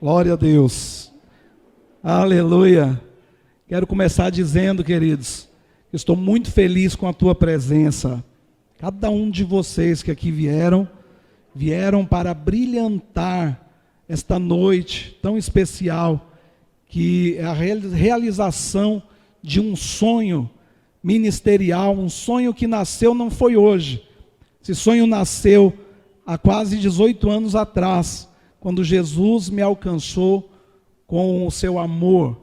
Glória a Deus. Aleluia. Quero começar dizendo, queridos, que estou muito feliz com a tua presença. Cada um de vocês que aqui vieram para brilhantar esta noite tão especial, que é a realização de um sonho ministerial, um sonho que nasceu não foi hoje. Esse sonho nasceu há quase 18 anos atrás, quando Jesus me alcançou com o seu amor.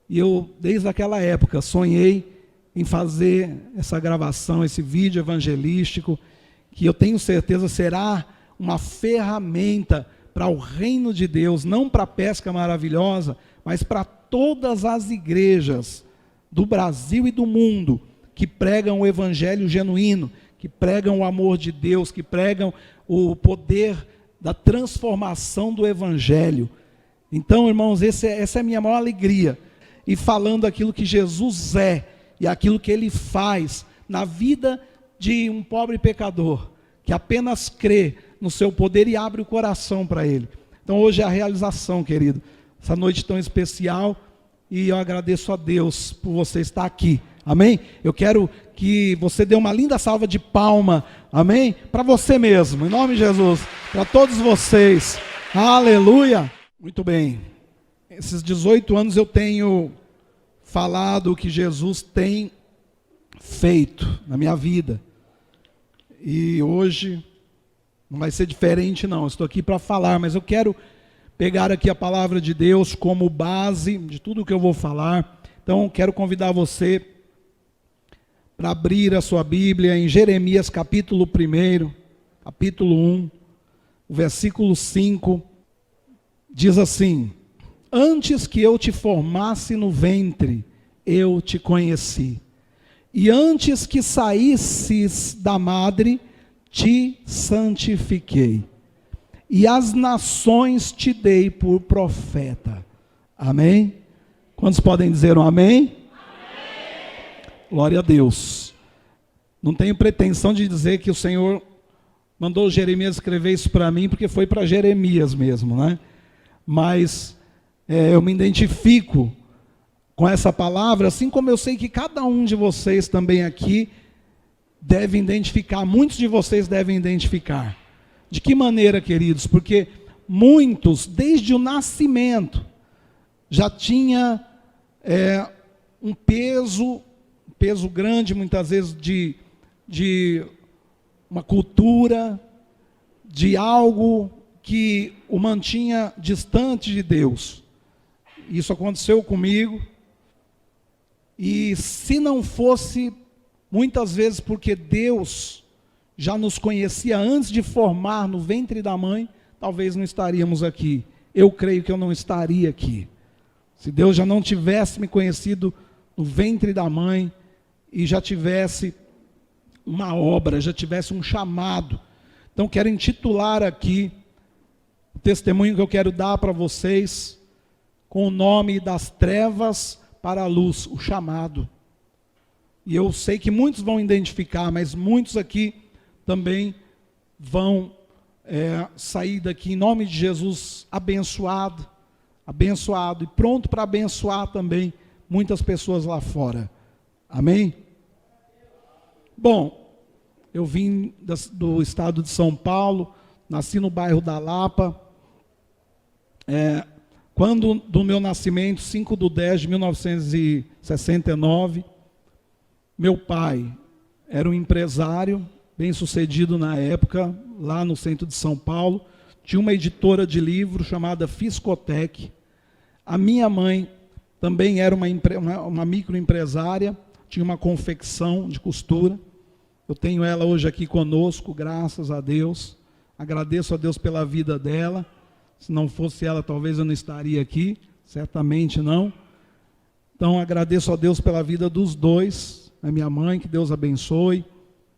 E eu, desde aquela época, sonhei em fazer essa gravação, esse vídeo evangelístico, que eu tenho certeza será uma ferramenta para o reino de Deus, não para a pesca maravilhosa, mas para todas as igrejas do Brasil e do mundo, que pregam o evangelho genuíno, que pregam o amor de Deus, que pregam o poder da transformação do evangelho. Então, irmãos, essa é a minha maior alegria. E falando aquilo que Jesus é e aquilo que Ele faz na vida de um pobre pecador, que apenas crê no seu poder e abre o coração para Ele. Então hoje é a realização, querido, essa noite tão especial, e eu agradeço a Deus por você estar aqui, amém? Eu quero que você dê uma linda salva de palma, amém? Para você mesmo, em nome de Jesus, para todos vocês, aleluia! Muito bem, esses 18 anos eu tenho falado o que Jesus tem feito na minha vida, e hoje não vai ser diferente não, estou aqui para falar, mas eu quero pegar aqui a palavra de Deus como base de tudo que eu vou falar. Então quero convidar você para abrir a sua Bíblia em Jeremias capítulo 1, capítulo 1, o versículo 5, diz assim: antes que eu te formasse no ventre, eu te conheci, e antes que saísses da madre, te santifiquei, e as nações te dei por profeta. Amém? Quantos podem dizer um amém? Amém. Glória a Deus. Não tenho pretensão de dizer que o Senhor mandou Jeremias escrever isso para mim, porque foi para Jeremias mesmo, né? Mas eu me identifico com essa palavra, assim como eu sei que cada um de vocês também aqui deve identificar, muitos de vocês devem identificar. De que maneira, queridos? Porque muitos, desde o nascimento, já tinha um peso grande, muitas vezes, de uma cultura, de algo que o mantinha distante de Deus. Isso aconteceu comigo, e se não fosse, muitas vezes, porque Deus já nos conhecia antes de formar no ventre da mãe, talvez não estaríamos aqui. Eu creio que eu não estaria aqui. Se Deus já não tivesse me conhecido no ventre da mãe, e já tivesse uma obra, já tivesse um chamado. Então quero intitular aqui o testemunho que eu quero dar para vocês, com o nome das trevas para a luz, o chamado. E eu sei que muitos vão identificar, mas muitos aqui também vão sair daqui em nome de Jesus abençoado e pronto para abençoar também muitas pessoas lá fora. Amém? Bom, eu vim do estado de São Paulo, nasci no bairro da Lapa. Quando do meu nascimento, 5/10/1969, meu pai era um empresário bem-sucedido na época, lá no centro de São Paulo. Tinha uma editora de livro chamada Fiscotec. A minha mãe também era uma microempresária, tinha uma confecção de costura. Eu tenho ela hoje aqui conosco, graças a Deus. Agradeço a Deus pela vida dela. Se não fosse ela, talvez eu não estaria aqui, certamente não. Então agradeço a Deus pela vida dos dois, a minha mãe, que Deus abençoe.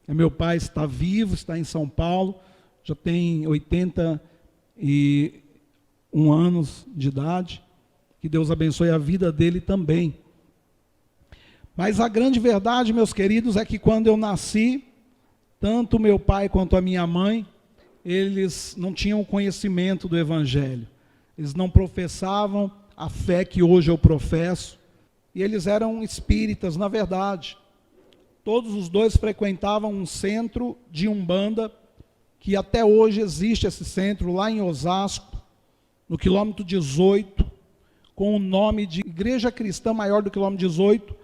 Meu pai está vivo, está em São Paulo, já tem 81 anos de idade, que Deus abençoe a vida dele também. Mas a grande verdade, meus queridos, é que quando eu nasci, tanto meu pai quanto a minha mãe, eles não tinham conhecimento do Evangelho. eles não professavam a fé que hoje eu professo, e eles eram espíritas, na verdade. Todos os dois frequentavam um centro de Umbanda, que até hoje existe esse centro lá em Osasco, no quilômetro 18, com o nome de Igreja Cristã Maior do quilômetro 18,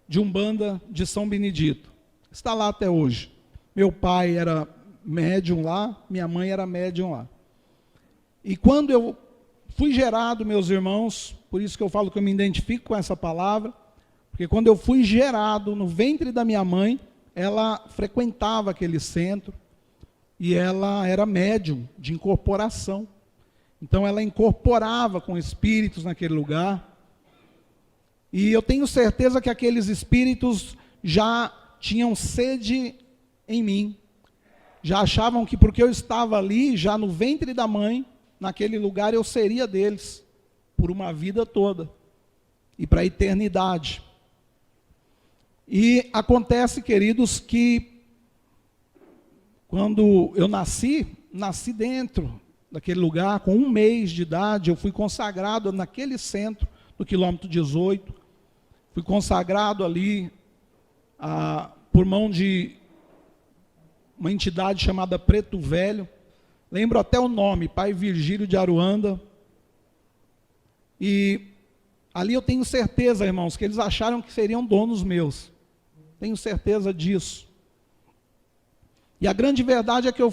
de Umbanda de São Benedito. Está lá até hoje. Meu pai era médium lá, minha mãe era médium lá. E quando eu fui gerado, meus irmãos, por isso que eu falo que eu me identifico com essa palavra, porque quando eu fui gerado no ventre da minha mãe, ela frequentava aquele centro e ela era médium de incorporação. Então ela incorporava com espíritos naquele lugar. E eu tenho certeza que aqueles espíritos já tinham sede em mim. Já achavam que porque eu estava ali, já no ventre da mãe, naquele lugar eu seria deles, por uma vida toda, e para a eternidade. E acontece, queridos, que quando eu nasci dentro daquele lugar, com 1 mês de idade, eu fui consagrado naquele centro, no quilômetro 18, fui consagrado ali, por mão de uma entidade chamada Preto Velho, lembro até o nome, Pai Virgílio de Aruanda, e ali eu tenho certeza, irmãos, que eles acharam que seriam donos meus, tenho certeza disso. E a grande verdade é que eu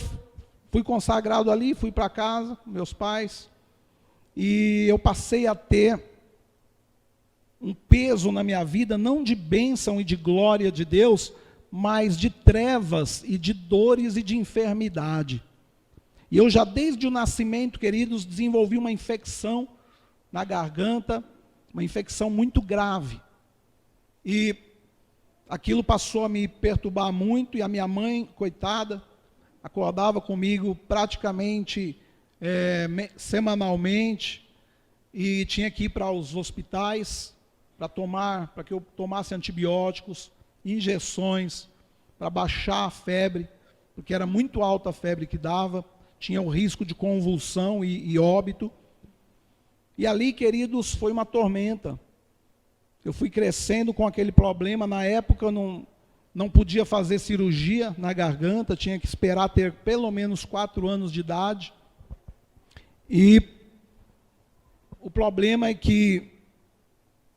fui consagrado ali, fui para casa com meus pais, e eu passei a ter um peso na minha vida, não de bênção e de glória de Deus, mas de trevas e de dores e de enfermidade. E eu já desde o nascimento, queridos, desenvolvi uma infecção na garganta, uma infecção muito grave. E aquilo passou a me perturbar muito, e a minha mãe, coitada, acordava comigo praticamente semanalmente, e tinha que ir para os hospitais para que eu tomasse antibióticos, injeções, para baixar a febre, porque era muito alta a febre que dava, tinha o risco de convulsão e óbito. E ali, queridos, foi uma tormenta. Eu fui crescendo com aquele problema. Na época eu não podia fazer cirurgia na garganta, tinha que esperar ter pelo menos 4 anos de idade. E o problema é que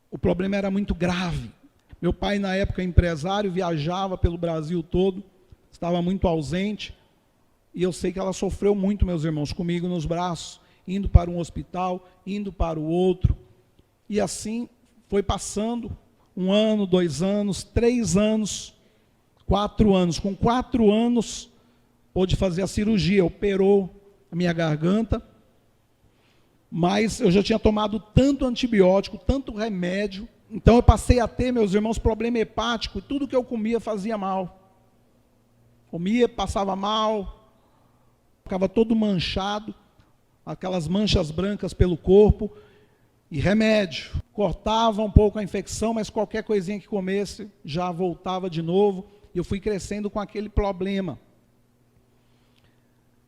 o problema era muito grave. Meu pai, na época, empresário, viajava pelo Brasil todo, estava muito ausente, e eu sei que ela sofreu muito, meus irmãos, comigo nos braços, indo para um hospital, indo para o outro, e assim foi passando 1 ano, 2 anos, 3 anos, 4 anos. Com 4 anos, pôde fazer a cirurgia, operou a minha garganta, mas eu já tinha tomado tanto antibiótico, tanto remédio, então eu passei a ter, meus irmãos, problema hepático, e tudo que eu comia fazia mal. Comia, passava mal, ficava todo manchado, aquelas manchas brancas pelo corpo, e remédio. Cortava um pouco a infecção, mas qualquer coisinha que comesse, já voltava de novo, e eu fui crescendo com aquele problema.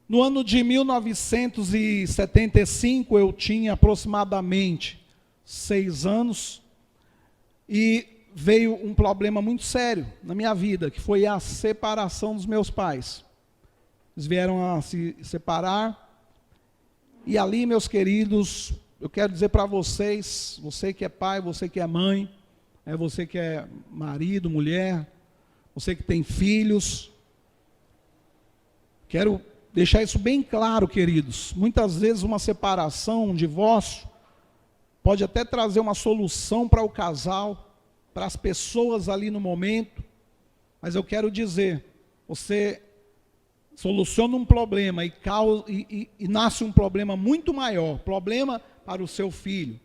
No ano de 1975, eu tinha aproximadamente 6 anos, e veio um problema muito sério na minha vida, que foi a separação dos meus pais. Eles vieram a se separar, e ali, meus queridos, eu quero dizer para vocês, você que é pai, você que é mãe, você que é marido, mulher, você que tem filhos, quero deixar isso bem claro, queridos. Muitas vezes uma separação, um divórcio, pode até trazer uma solução para o casal, para as pessoas ali no momento, mas eu quero dizer, você soluciona um problema e nasce um problema muito maior, problema para o seu filho,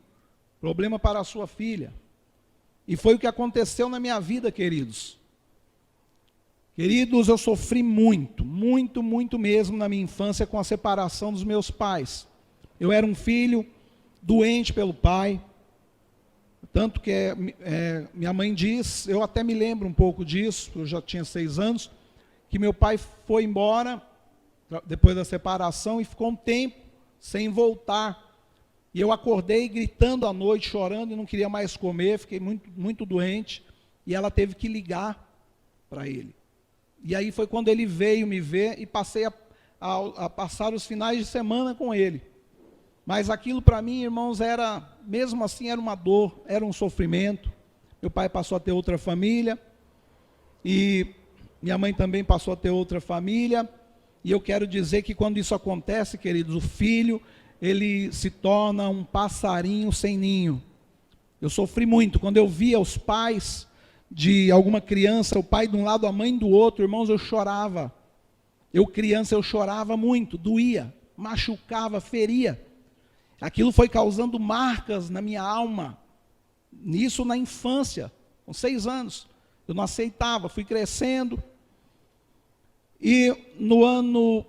problema para a sua filha. E foi o que aconteceu na minha vida, queridos. Queridos, eu sofri muito, muito, muito mesmo na minha infância com a separação dos meus pais. Eu era um filho doente pelo pai, tanto que minha mãe diz, eu até me lembro um pouco disso, eu já tinha 6 anos, que meu pai foi embora depois da separação e ficou um tempo sem voltar E eu acordei gritando à noite, chorando e não queria mais comer, fiquei muito, muito doente. E ela teve que ligar para ele. E aí foi quando ele veio me ver e passei a passar os finais de semana com ele. Mas aquilo para mim, irmãos, mesmo assim era uma dor, era um sofrimento. Meu pai passou a ter outra família e minha mãe também passou a ter outra família. E eu quero dizer que quando isso acontece, queridos, o filho, ele se torna um passarinho sem ninho. Eu sofri muito quando eu via os pais de alguma criança, o pai de um lado, a mãe do outro, irmãos, eu chorava. Eu criança, eu chorava muito, doía, machucava, feria. Aquilo foi causando marcas na minha alma. Nisso na infância, com 6 anos. Eu não aceitava, fui crescendo. E no ano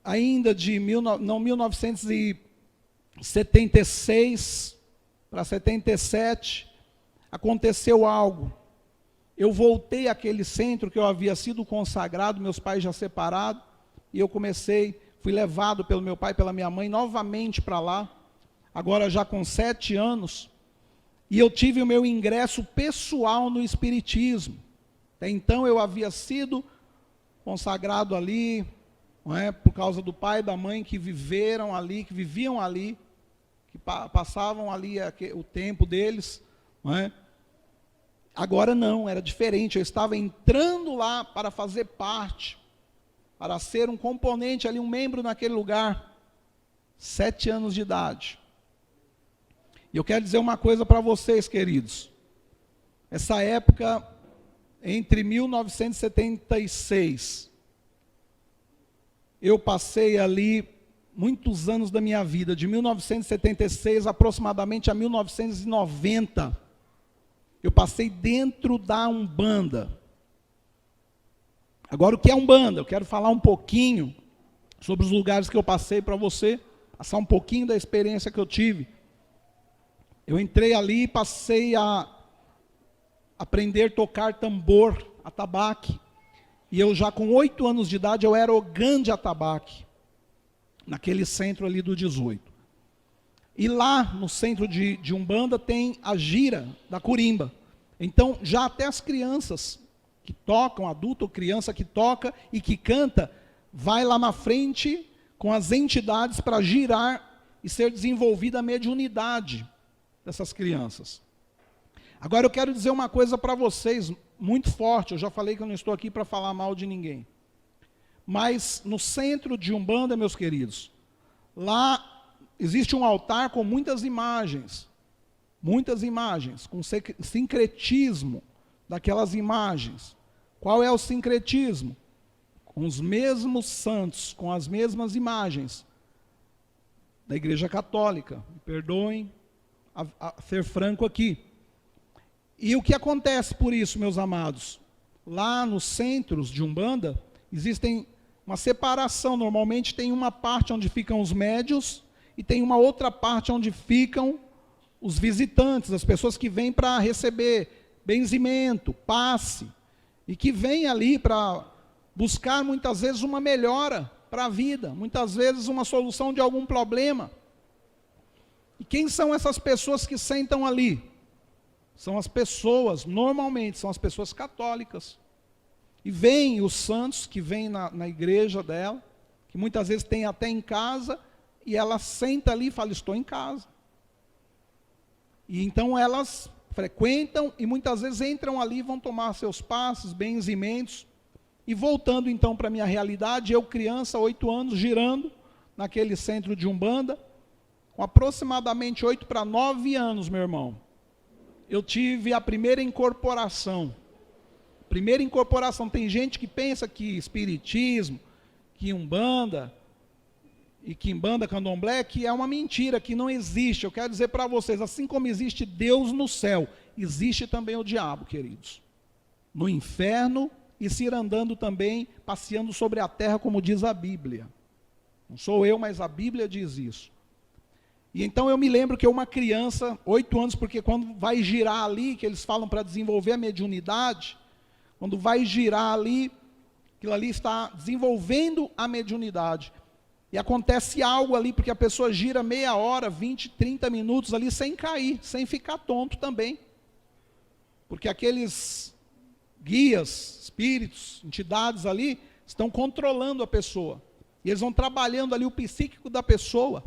ainda de 1976 para 77, aconteceu algo. Eu voltei àquele centro que eu havia sido consagrado, meus pais já separados, e eu fui levado pelo meu pai e pela minha mãe novamente para lá, agora já com 7 anos, e eu tive o meu ingresso pessoal no Espiritismo. Até então eu havia sido consagrado ali, não é, por causa do pai e da mãe que viviam ali, que passavam ali o tempo deles, não é? Agora não, era diferente, eu estava entrando lá para fazer parte, para ser um componente ali, um membro naquele lugar, 7 anos de idade. E eu quero dizer uma coisa para vocês, queridos, essa época, entre 1976, eu passei ali muitos anos da minha vida, de 1976 aproximadamente a 1990, eu passei dentro da Umbanda. Agora, o que é Umbanda? Eu quero falar um pouquinho sobre os lugares que eu passei para você, passar um pouquinho da experiência que eu tive. Eu entrei ali e passei a aprender a tocar tambor, atabaque. E eu já com 8 anos de idade, eu era o grande atabaque, naquele centro ali do 18. E lá no centro de Umbanda tem a gira da Curimba. Então já até as crianças que tocam, adulto ou criança que toca e que canta, vai lá na frente com as entidades para girar e ser desenvolvida a mediunidade dessas crianças. Agora eu quero dizer uma coisa para vocês, muito forte, eu já falei que eu não estou aqui para falar mal de ninguém. Mas no centro de Umbanda, meus queridos, lá existe um altar com muitas imagens, com sincretismo daquelas imagens. Qual é o sincretismo? Com os mesmos santos, com as mesmas imagens da Igreja Católica. Me perdoem a ser franco aqui. E o que acontece por isso, meus amados? Lá nos centros de Umbanda, existem uma separação, normalmente tem uma parte onde ficam os médios, e tem uma outra parte onde ficam os visitantes, as pessoas que vêm para receber benzimento, passe, e que vêm ali para buscar muitas vezes uma melhora para a vida, muitas vezes uma solução de algum problema. E quem são essas pessoas que sentam ali? São as pessoas, normalmente, são as pessoas católicas. E vêm os santos que vêm na igreja dela, que muitas vezes tem até em casa, e ela senta ali e fala, estou em casa. E então elas frequentam e muitas vezes entram ali e vão tomar seus passos, benzimentos. E voltando então para a minha realidade, eu criança, 8 anos, girando naquele centro de Umbanda, com aproximadamente 8 para 9 anos, meu irmão, eu tive a primeira incorporação. Primeira incorporação, tem gente que pensa que espiritismo, que Umbanda, e Quimbanda, Candomblé, que é uma mentira, que não existe. Eu quero dizer para vocês, assim como existe Deus no céu, existe também o diabo, queridos. No inferno, e se ir andando também, passeando sobre a terra, como diz a Bíblia. Não sou eu, mas a Bíblia diz isso. E então eu me lembro que uma criança, 8 anos, porque quando vai girar ali, que eles falam para desenvolver a mediunidade, quando vai girar ali, aquilo ali está desenvolvendo a mediunidade. E acontece algo ali, porque a pessoa gira meia hora, 20, 30 minutos ali sem cair, sem ficar tonto também. Porque aqueles guias, espíritos, entidades ali, estão controlando a pessoa. E eles vão trabalhando ali o psíquico da pessoa.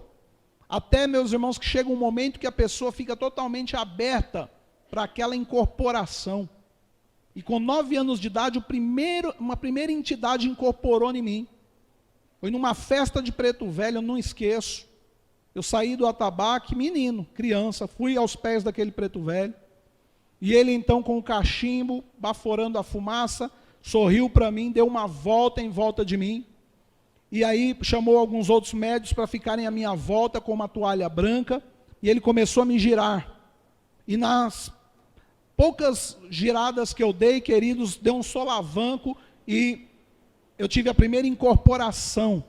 Até, meus irmãos, que chega um momento que a pessoa fica totalmente aberta para aquela incorporação. E com 9 anos de idade, uma primeira entidade incorporou em mim. Foi numa festa de Preto Velho, eu não esqueço. Eu saí do atabaque, menino, criança, fui aos pés daquele Preto Velho. E ele então com o cachimbo, baforando a fumaça, sorriu para mim, deu uma volta em volta de mim. E aí chamou alguns outros médios para ficarem à minha volta com uma toalha branca. E ele começou a me girar. E nas poucas giradas que eu dei, queridos, deu um solavanco e eu tive a primeira incorporação.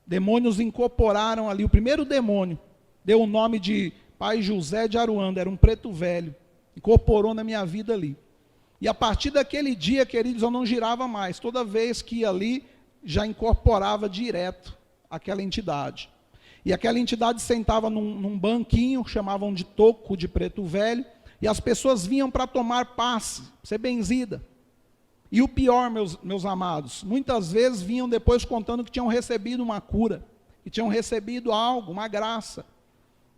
Demônios incorporaram ali. O primeiro demônio deu o nome de Pai José de Aruanda, era um preto velho. Incorporou na minha vida ali. E a partir daquele dia, queridos, eu não girava mais. Toda vez que ia ali, já incorporava direto aquela entidade. E aquela entidade sentava num banquinho, chamavam de toco de preto velho, e as pessoas vinham para tomar passe, ser benzida. E o pior, meus amados, muitas vezes vinham depois contando que tinham recebido uma cura, que tinham recebido algo, uma graça.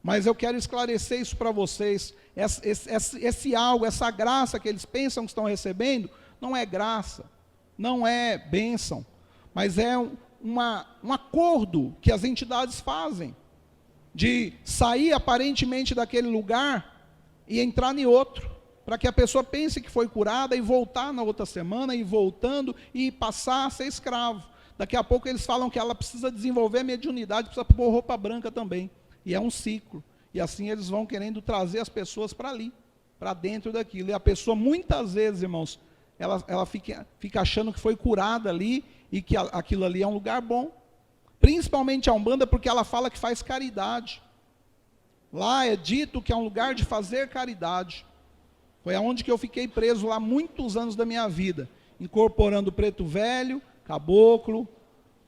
Mas eu quero esclarecer isso para vocês. Esse algo, essa graça que eles pensam que estão recebendo, não é graça, não é bênção, mas é um acordo que as entidades fazem, de sair aparentemente daquele lugar e entrar em outro, para que a pessoa pense que foi curada e voltar na outra semana, e voltando, e passar a ser escravo. Daqui a pouco eles falam que ela precisa desenvolver mediunidade, precisa pôr roupa branca também. E é um ciclo. E assim eles vão querendo trazer as pessoas para ali, para dentro daquilo. E a pessoa, muitas vezes, irmãos, ela fica achando que foi curada ali, e que aquilo ali é um lugar bom. Principalmente a Umbanda, porque ela fala que faz caridade. Lá é dito que é um lugar de fazer caridade. Foi aonde que eu fiquei preso lá muitos anos da minha vida, incorporando Preto Velho, Caboclo,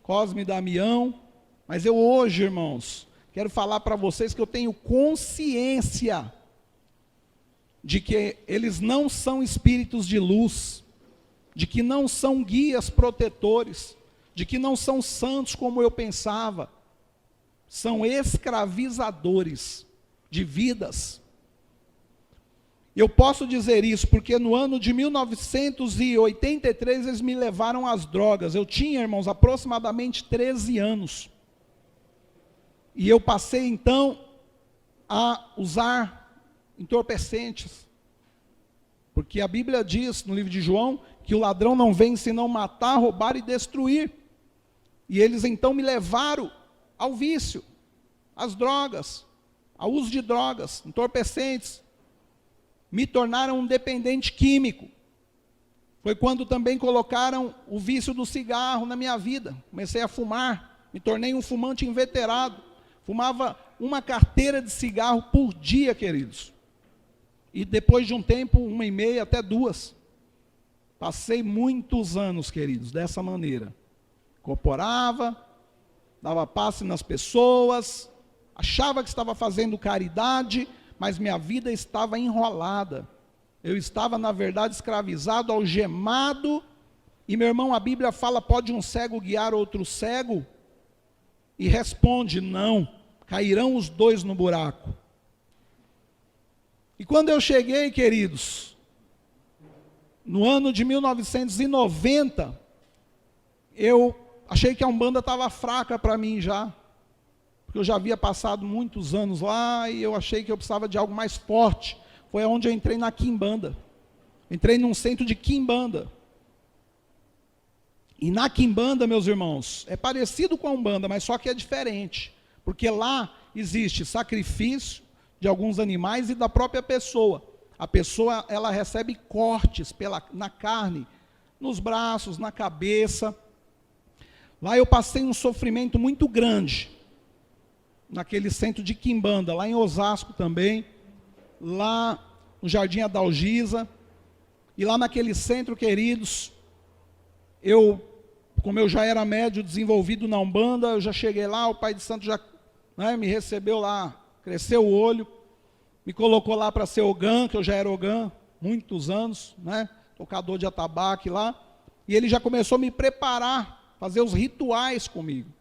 Cosme e Damião. Mas eu hoje, irmãos, quero falar para vocês que eu tenho consciência de que eles não são espíritos de luz, de que não são guias protetores, de que não são santos como eu pensava. São escravizadores de vidas. Eu posso dizer isso porque no ano de 1983 eles me levaram às drogas. Eu tinha, irmãos, aproximadamente 13 anos. E eu passei então a usar entorpecentes. Porque a Bíblia diz no livro de João que o ladrão não vem senão matar, roubar e destruir. E eles então me levaram ao vício, às drogas, ao uso de drogas, entorpecentes. Me tornaram um dependente químico. Foi quando também colocaram o vício do cigarro na minha vida. Comecei a fumar, me tornei um fumante inveterado. Fumava uma carteira de cigarro por dia, queridos. E depois de um tempo, 1,5 até 2. Passei muitos anos, queridos, dessa maneira. Incorporava, dava passe nas pessoas, achava que estava fazendo caridade, mas minha vida estava enrolada. Eu estava, na verdade, escravizado, algemado. E, meu irmão, a Bíblia fala, pode um cego guiar outro cego? E responde, não, cairão os dois no buraco. E quando eu cheguei, queridos, no ano de 1990, eu achei que a Umbanda estava fraca para mim já. Porque eu já havia passado muitos anos lá e eu achei que eu precisava de algo mais forte. Foi onde eu entrei na Quimbanda. Entrei num centro de Quimbanda. E na Quimbanda, meus irmãos, é parecido com a Umbanda, mas só que é diferente. Porque lá existe sacrifício de alguns animais e da própria pessoa. A pessoa, ela recebe cortes na carne, nos braços, na cabeça. Lá eu passei um sofrimento muito grande. Naquele centro de Quimbanda, lá em Osasco também, lá no Jardim Adalgisa, e lá naquele centro, queridos, eu como eu já era médio desenvolvido na Umbanda, eu já cheguei lá, o pai de santo já, né, me recebeu lá, cresceu o olho, me colocou lá para ser ogã, que eu já era ogã, muitos anos, né, tocador de atabaque lá, e ele já começou a me preparar, fazer os rituais comigo.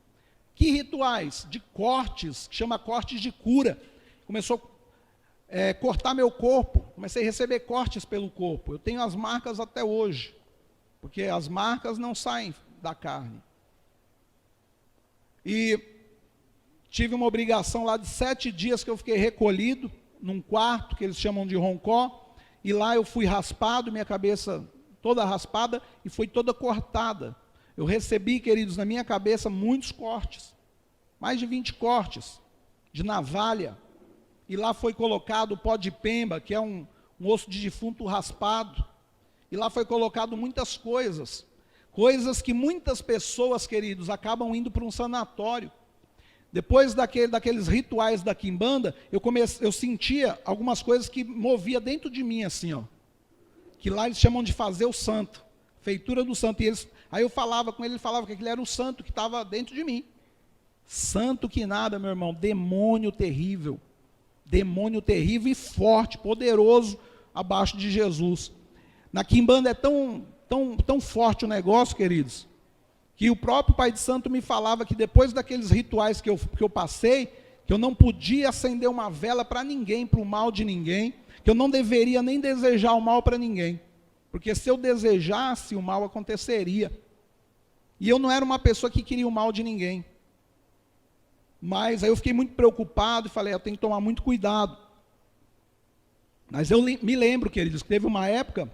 Que rituais? De cortes, que chama cortes de cura. Começou a cortar meu corpo, comecei a receber cortes pelo corpo. Eu tenho as marcas até hoje, porque as marcas não saem da carne. E tive uma obrigação lá de 7 dias que eu fiquei recolhido, num quarto que eles chamam de roncó, e lá eu fui raspado, minha cabeça toda raspada e foi toda cortada. Eu recebi, queridos, na minha cabeça muitos cortes, mais de 20 cortes, de navalha, e lá foi colocado o pó de pemba, que é um osso de defunto raspado, e lá foi colocado muitas coisas que muitas pessoas, queridos, acabam indo para um sanatório. Depois daqueles rituais da quimbanda, eu sentia algumas coisas que movia dentro de mim, assim, ó, que lá eles chamam de fazer o santo, feitura do santo, e aí eu falava com ele falava que aquele era o santo que estava dentro de mim. Santo que nada, meu irmão, demônio terrível e forte, poderoso, abaixo de Jesus. Na quimbanda é tão forte o negócio, queridos, que o próprio pai de santo me falava que depois daqueles rituais que eu passei, que eu não podia acender uma vela para ninguém, para o mal de ninguém, que eu não deveria nem desejar o mal para ninguém, porque se eu desejasse, o mal aconteceria. E eu não era uma pessoa que queria o mal de ninguém. Mas aí eu fiquei muito preocupado e falei, eu tenho que tomar muito cuidado. Mas eu me lembro, queridos, que teve uma época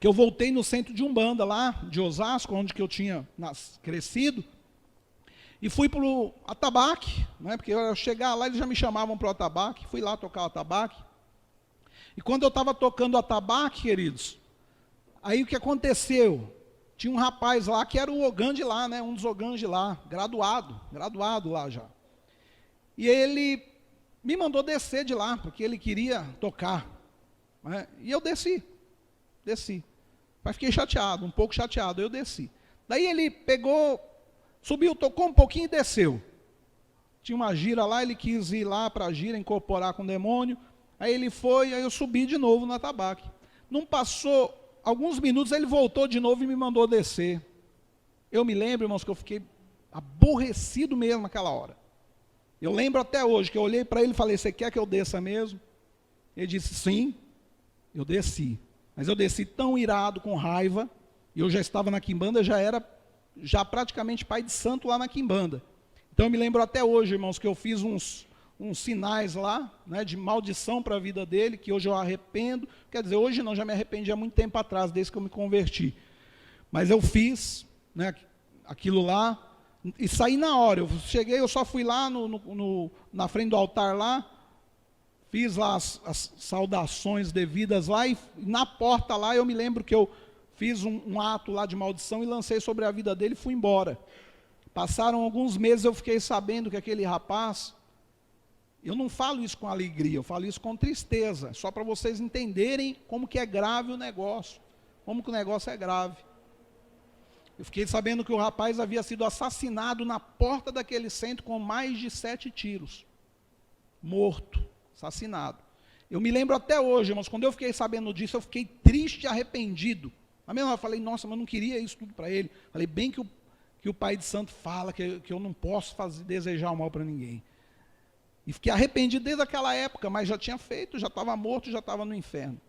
que eu voltei no centro de Umbanda, lá de Osasco, onde que eu tinha crescido, e fui para o atabaque, né, porque eu chegar lá, eles já me chamavam para o atabaque, fui lá tocar o atabaque. E quando eu estava tocando o atabaque, queridos, aí o que aconteceu? Tinha um rapaz lá que era o ogã de lá, né, um dos ogãs de lá, graduado lá já. E ele me mandou descer de lá, porque ele queria tocar, né, e eu desci. Mas fiquei chateado, um pouco chateado, eu desci. Daí ele pegou, subiu, tocou um pouquinho e desceu. Tinha uma gira lá, ele quis ir lá para a gira, incorporar com o demônio. Aí ele foi, aí eu subi de novo no atabaque. Não passou alguns minutos, ele voltou de novo e me mandou descer. Eu me lembro, irmãos, que eu fiquei aborrecido mesmo naquela hora. Eu lembro até hoje, que eu olhei para ele e falei, você quer que eu desça mesmo? Ele disse, sim, eu desci. Mas eu desci tão irado, com raiva, e eu já estava na quimbanda, já praticamente pai de santo lá na quimbanda. Então eu me lembro até hoje, irmãos, que eu fiz uns sinais lá, né, de maldição para a vida dele, que hoje eu arrependo. Quer dizer, hoje não, já me arrependi há muito tempo atrás, desde que eu me converti. Mas eu fiz, né, aquilo lá, e saí na hora. Eu cheguei, eu só fui lá na frente do altar lá, fiz lá as saudações devidas lá, e na porta lá eu me lembro que eu fiz um ato lá de maldição e lancei sobre a vida dele e fui embora. Passaram alguns meses, eu fiquei sabendo que aquele rapaz, eu não falo isso com alegria, eu falo isso com tristeza, só para vocês entenderem como que é grave o negócio, como que o negócio é grave. Eu fiquei sabendo que o rapaz havia sido assassinado na porta daquele centro com mais de 7 tiros, morto, assassinado. Eu me lembro até hoje, irmãos, quando eu fiquei sabendo disso, eu fiquei triste e arrependido. Na mesma hora eu falei, nossa, mas eu não queria isso tudo para ele. Falei, bem que o pai de santo fala que eu não posso desejar o mal para ninguém. E fiquei arrependido desde aquela época, mas já tinha feito, já estava morto, já estava no inferno.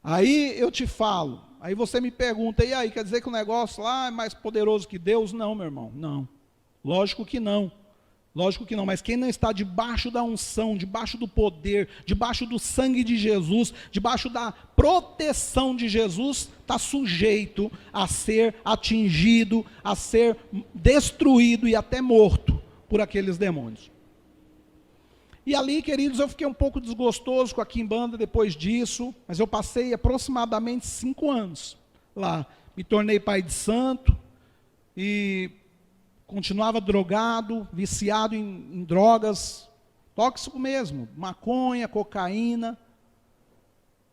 Aí eu te falo, aí você me pergunta, e aí, quer dizer que o negócio lá é mais poderoso que Deus? Não, meu irmão, não. Lógico que não. Lógico que não, mas quem não está debaixo da unção, debaixo do poder, debaixo do sangue de Jesus, debaixo da proteção de Jesus, está sujeito a ser atingido, a ser destruído e até morto por aqueles demônios. E ali, queridos, eu fiquei um pouco desgostoso com a quimbanda depois disso, mas eu passei aproximadamente 5 anos lá. Me tornei pai de santo e continuava drogado, viciado em drogas, tóxico mesmo, maconha, cocaína.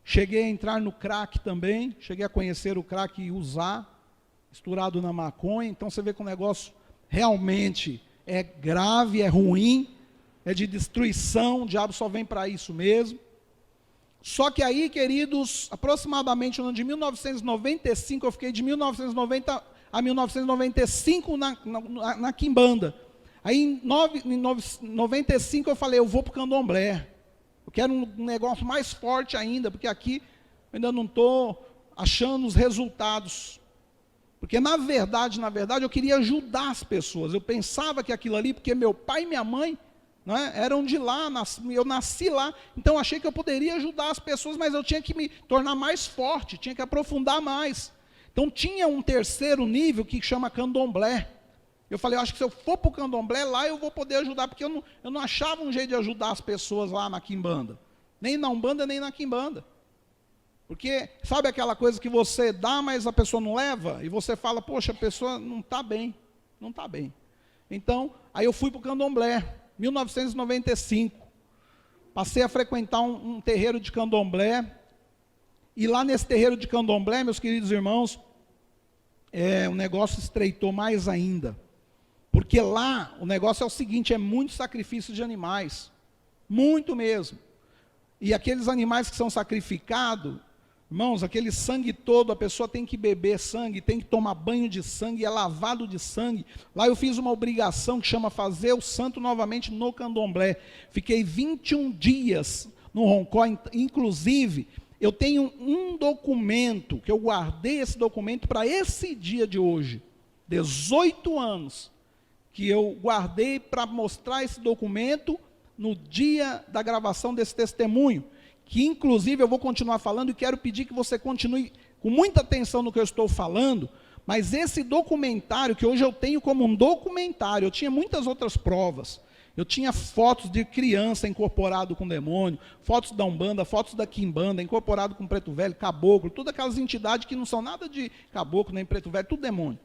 Cheguei a entrar no crack também, cheguei a conhecer o crack e usar. misturado na maconha. Então você vê que o negócio realmente é grave, é ruim, é de destruição, o diabo só vem para isso mesmo. Só que aí, queridos, aproximadamente no ano de 1995, eu fiquei de 1990 a 1995 na quimbanda. Aí em 95 eu falei, eu vou para o candomblé. Eu quero um negócio mais forte ainda, porque aqui eu ainda não estou achando os resultados. Porque na verdade, eu queria ajudar as pessoas. Eu pensava que aquilo ali, porque meu pai e minha mãe, né, eram de lá, eu nasci lá, então eu achei que eu poderia ajudar as pessoas, mas eu tinha que me tornar mais forte, tinha que aprofundar mais. Então tinha um terceiro nível que chama candomblé. Eu falei, eu acho que se eu for para o candomblé, lá eu vou poder ajudar, porque eu não achava um jeito de ajudar as pessoas lá na quimbanda. Nem na umbanda, nem na quimbanda. Porque, sabe aquela coisa que você dá, mas a pessoa não leva? E você fala, poxa, a pessoa não está bem, não está bem. Então, aí eu fui para o candomblé, 1995. Passei a frequentar um terreiro de candomblé. E lá nesse terreiro de candomblé, meus queridos irmãos, o negócio estreitou mais ainda. Porque lá o negócio é o seguinte, é muito sacrifício de animais. Muito mesmo. E aqueles animais que são sacrificados, irmãos, aquele sangue todo, a pessoa tem que beber sangue, tem que tomar banho de sangue, é lavado de sangue. Lá eu fiz uma obrigação que chama fazer o santo novamente no candomblé. Fiquei 21 dias no Roncó, inclusive, eu tenho um documento, que eu guardei esse documento para esse dia de hoje, 18 anos, que eu guardei para mostrar esse documento no dia da gravação desse testemunho, que inclusive eu vou continuar falando e quero pedir que você continue com muita atenção no que eu estou falando, mas esse documentário, que hoje eu tenho como um documentário, eu tinha muitas outras provas, eu tinha fotos de criança incorporado com demônio, fotos da Umbanda, fotos da Quimbanda, incorporado com Preto Velho, Caboclo, todas aquelas entidades que não são nada de Caboclo nem Preto Velho, tudo demônio.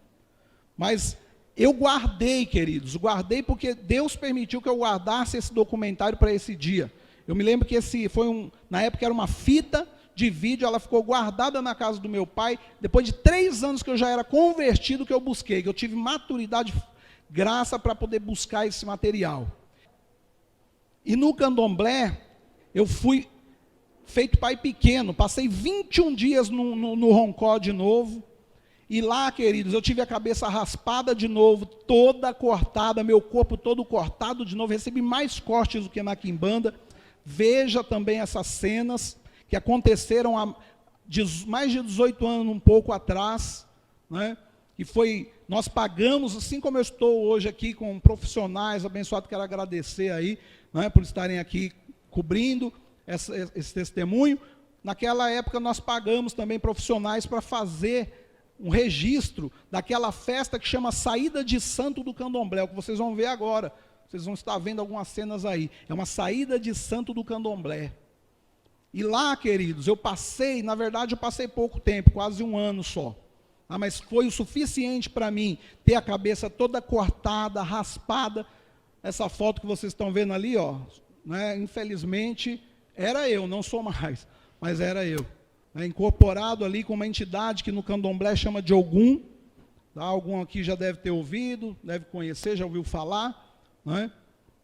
Mas eu guardei, queridos, guardei porque Deus permitiu que eu guardasse esse documentário para esse dia. Eu me lembro que esse foi na época era uma fita de vídeo, ela ficou guardada na casa do meu pai, depois de 3 anos que eu já era convertido, que eu busquei, que eu tive maturidade, graça para poder buscar esse material. E no candomblé, eu fui feito pai pequeno, passei 21 dias no Roncó de novo, e lá, queridos, eu tive a cabeça raspada de novo, toda cortada, meu corpo todo cortado de novo, recebi mais cortes do que na quimbanda. Veja também essas cenas que aconteceram há mais de 18 anos, um pouco atrás, né? E nós pagamos, assim como eu estou hoje aqui com profissionais abençoados, quero agradecer aí, né, por estarem aqui cobrindo esse testemunho. Naquela época nós pagamos também profissionais para fazer um registro daquela festa que chama Saída de Santo do Candomblé, o que vocês vão ver agora, vocês vão estar vendo algumas cenas aí, é uma saída de santo do candomblé. E lá, queridos, na verdade eu passei pouco tempo, quase 1 ano só, mas foi o suficiente para mim ter a cabeça toda cortada, raspada. Essa foto que vocês estão vendo ali, ó, né, infelizmente, era eu, não sou mais, mas era eu. Incorporado ali com uma entidade que no candomblé chama de Ogum, tá? Algum aqui já deve ter ouvido, deve conhecer, já ouviu falar, né?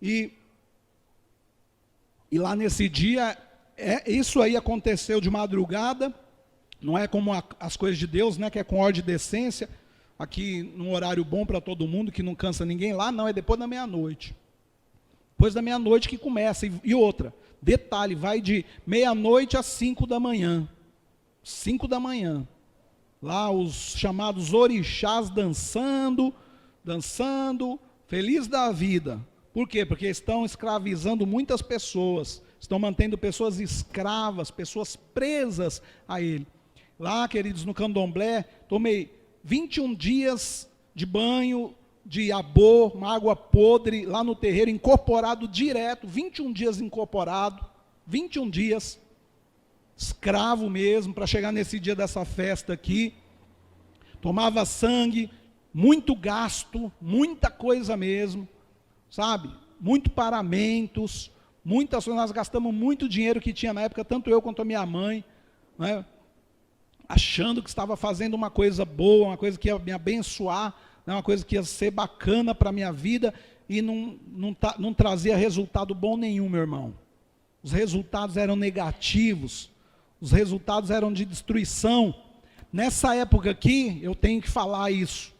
E lá nesse dia, isso aí aconteceu de madrugada, não é como as coisas de Deus, né, que é com ordem e decência, aqui num horário bom para todo mundo, que não cansa ninguém, lá não, é depois da meia-noite. Depois da meia-noite que começa, e outra, detalhe, vai de meia-noite às 5 da manhã. 5 da manhã, lá os chamados orixás dançando, feliz da vida. Por quê? Porque estão escravizando muitas pessoas, estão mantendo pessoas escravas, pessoas presas a ele. Lá, queridos, no candomblé, tomei 21 dias de banho, de abô, uma água podre, lá no terreiro, incorporado direto, 21 dias incorporado, 21 dias, escravo mesmo, para chegar nesse dia dessa festa aqui. Tomava sangue, muito gasto, muita coisa mesmo, sabe? Muito paramentos, muitas coisas, nós gastamos muito dinheiro que tinha na época, tanto eu quanto a minha mãe, né? achando que estava fazendo uma coisa boa, uma coisa que ia me abençoar, né, uma coisa que ia ser bacana para a minha vida, e não trazia resultado bom nenhum, meu irmão. Os resultados eram negativos, os resultados eram de destruição. Nessa época aqui, eu tenho que falar isso.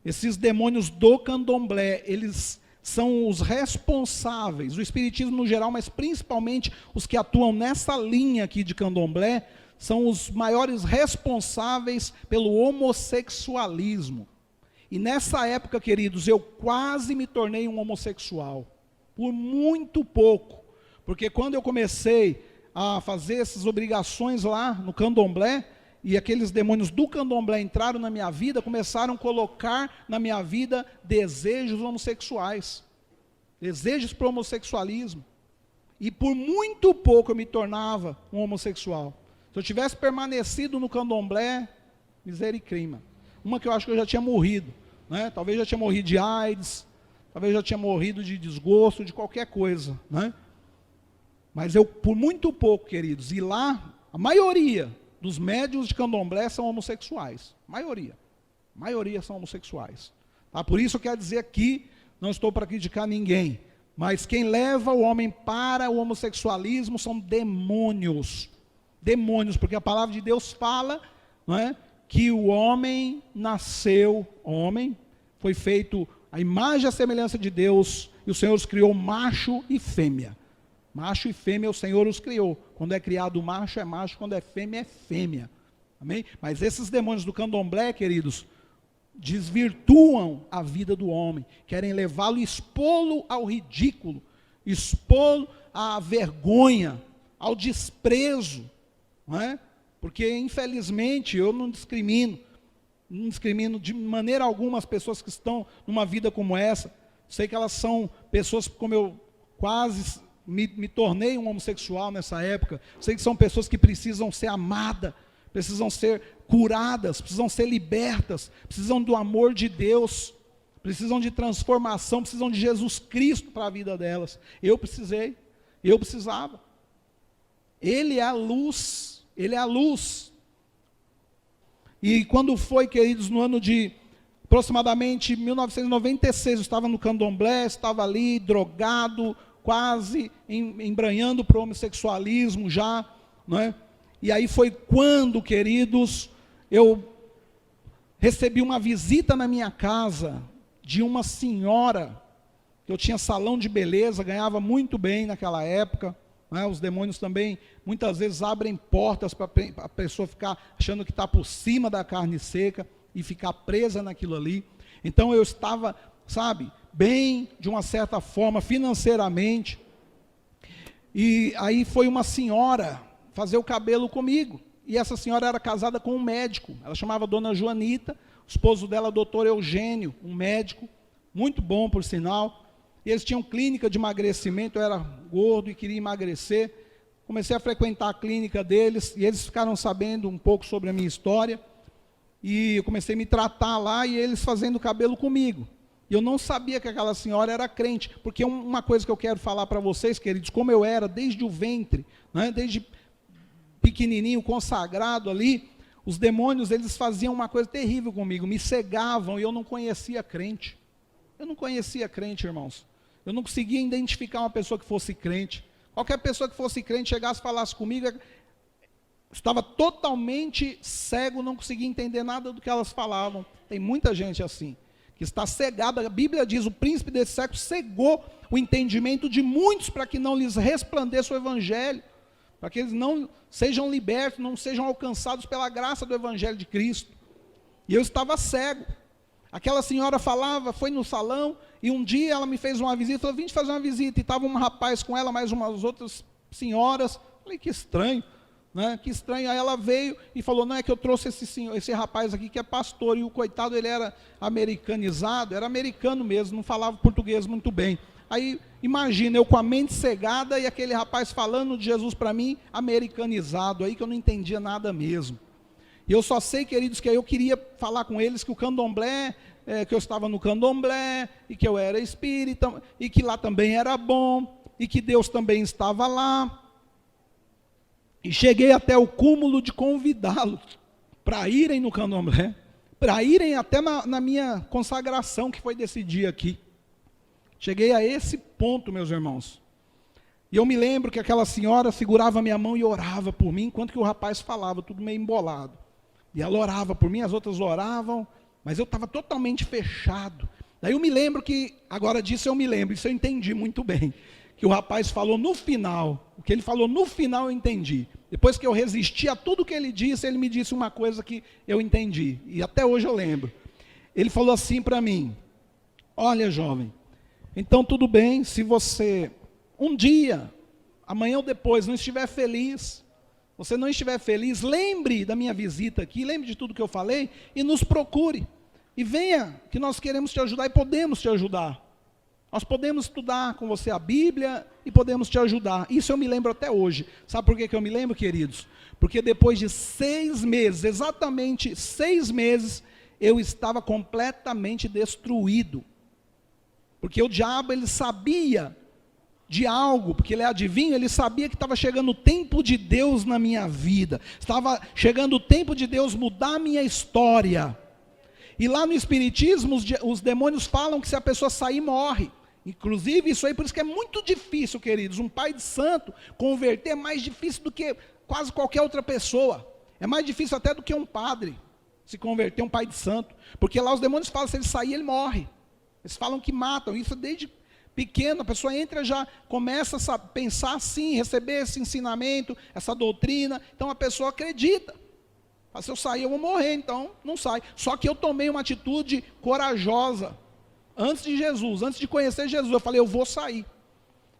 Esses demônios do candomblé, eles são os responsáveis, o espiritismo no geral, mas principalmente os que atuam nessa linha aqui de candomblé, são os maiores responsáveis pelo homossexualismo. E nessa época, queridos, eu quase me tornei um homossexual, por muito pouco, porque quando eu comecei a fazer essas obrigações lá no candomblé, e aqueles demônios do candomblé entraram na minha vida, começaram a colocar na minha vida desejos homossexuais, desejos para o homossexualismo, e por muito pouco eu me tornava um homossexual. Se eu tivesse permanecido no candomblé, misericórdia. Uma que eu acho que eu já tinha morrido, né? Talvez já tinha morrido de AIDS, talvez já tinha morrido de desgosto, de qualquer coisa, né? Mas eu, por muito pouco, queridos, e lá, a maioria dos médiuns de candomblé são homossexuais, maioria são homossexuais, tá? Por isso eu quero dizer aqui, não estou para criticar ninguém, mas quem leva o homem para o homossexualismo são demônios, porque a palavra de Deus fala, não é, que o homem nasceu homem, foi feito a imagem e a semelhança de Deus, e o Senhor os criou macho e fêmea. Macho e fêmea o Senhor os criou. Quando é criado macho é macho, quando é fêmea. Amém? Mas esses demônios do candomblé, queridos, desvirtuam a vida do homem, querem levá-lo e expô-lo ao ridículo, expô-lo à vergonha, ao desprezo, não é? Porque infelizmente eu não discrimino de maneira alguma as pessoas que estão numa vida como essa. Sei que elas são pessoas, como eu quase me tornei um homossexual nessa época, sei que são pessoas que precisam ser amadas, precisam ser curadas, precisam ser libertas, precisam do amor de Deus, precisam de transformação, precisam de Jesus Cristo para a vida delas. Eu precisava. Ele é a luz, Ele é a luz. E quando foi, queridos, no ano de aproximadamente 1996, eu estava no candomblé, estava ali drogado, quase embranhando para o homossexualismo já, não é? E aí foi quando, queridos, eu recebi uma visita na minha casa de uma senhora, que eu tinha salão de beleza, ganhava muito bem naquela época, não é? Os demônios também, muitas vezes, abrem portas para a pessoa ficar achando que está por cima da carne seca e ficar presa naquilo ali. Então eu estava, sabe, bem, de uma certa forma, financeiramente, e aí foi uma senhora fazer o cabelo comigo, e essa senhora era casada com um médico, ela chamava Dona Joanita, o esposo dela, Dr. Eugênio, um médico, muito bom por sinal, e eles tinham clínica de emagrecimento, eu era gordo e queria emagrecer, comecei a frequentar a clínica deles, e eles ficaram sabendo um pouco sobre a minha história, e eu comecei a me tratar lá, e eles fazendo cabelo comigo. E eu não sabia que aquela senhora era crente, porque uma coisa que eu quero falar para vocês, queridos, como eu era desde o ventre, né, desde pequenininho, consagrado ali, os demônios, eles faziam uma coisa terrível comigo, me cegavam, e eu não conhecia crente. Eu não conhecia crente, irmãos. Eu não conseguia identificar uma pessoa que fosse crente. Qualquer pessoa que fosse crente, chegasse e falasse comigo, estava totalmente cego, não conseguia entender nada do que elas falavam. Tem muita gente assim, que está cegada. A Bíblia diz, o príncipe desse século cegou o entendimento de muitos para que não lhes resplandeça o evangelho, para que eles não sejam libertos, não sejam alcançados pela graça do evangelho de Cristo. E eu estava cego. Aquela senhora falava, foi no salão, e um dia ela me fez uma visita, falou, vim te fazer uma visita, e estava um rapaz com ela, mais umas outras senhoras. Falei, que estranho, né? Que estranho. Aí ela veio e falou, não, é que eu trouxe esse rapaz aqui que é pastor, e o coitado, ele era americanizado, era americano mesmo, não falava português muito bem. Aí, imagina, eu com a mente cegada, e aquele rapaz falando de Jesus para mim, americanizado, aí que eu não entendia nada mesmo. E eu só sei, queridos, que eu queria falar com eles que o candomblé, que eu estava no candomblé, e que eu era espírita, e que lá também era bom, e que Deus também estava lá. E cheguei até o cúmulo de convidá-los para irem no candomblé, para irem até na minha consagração, que foi desse dia aqui. Cheguei a esse ponto, meus irmãos. E eu me lembro que aquela senhora segurava a minha mão e orava por mim, enquanto que o rapaz falava, tudo meio embolado. E ela orava por mim, as outras oravam, mas eu estava totalmente fechado. Daí eu me lembro que, agora disso eu me lembro, isso eu entendi muito bem, que o rapaz falou no final, o que ele falou no final eu entendi. Depois que eu resisti a tudo que ele disse, ele me disse uma coisa que eu entendi, e até hoje eu lembro. Ele falou assim para mim: olha, jovem, então tudo bem, se você um dia, amanhã ou depois, não estiver feliz, você não estiver feliz, lembre da minha visita aqui, lembre de tudo que eu falei e nos procure. E venha, que nós queremos te ajudar e podemos te ajudar. Nós podemos estudar com você a Bíblia e podemos te ajudar. Isso eu me lembro até hoje. Sabe por que eu me lembro, queridos? Porque depois de 6 meses, exatamente 6 meses, eu estava completamente destruído. Porque o diabo, ele sabia de algo, porque ele é adivinho, ele sabia que estava chegando o tempo de Deus na minha vida. Estava chegando o tempo de Deus mudar a minha história. E lá no Espiritismo, os demônios falam que se a pessoa sair, morre. Inclusive, isso aí, por isso que é muito difícil, queridos. Um pai de santo converter é mais difícil do que quase qualquer outra pessoa. É mais difícil até do que um padre se converter, um pai de santo. Porque lá os demônios falam que se ele sair, ele morre. Eles falam que matam. Isso desde pequeno, a pessoa entra, já começa a pensar assim, receber esse ensinamento, essa doutrina. Então a pessoa acredita. Se eu sair, eu vou morrer, então não sai. Só que eu tomei uma atitude corajosa. Antes de Jesus, antes de conhecer Jesus, eu falei, eu vou sair.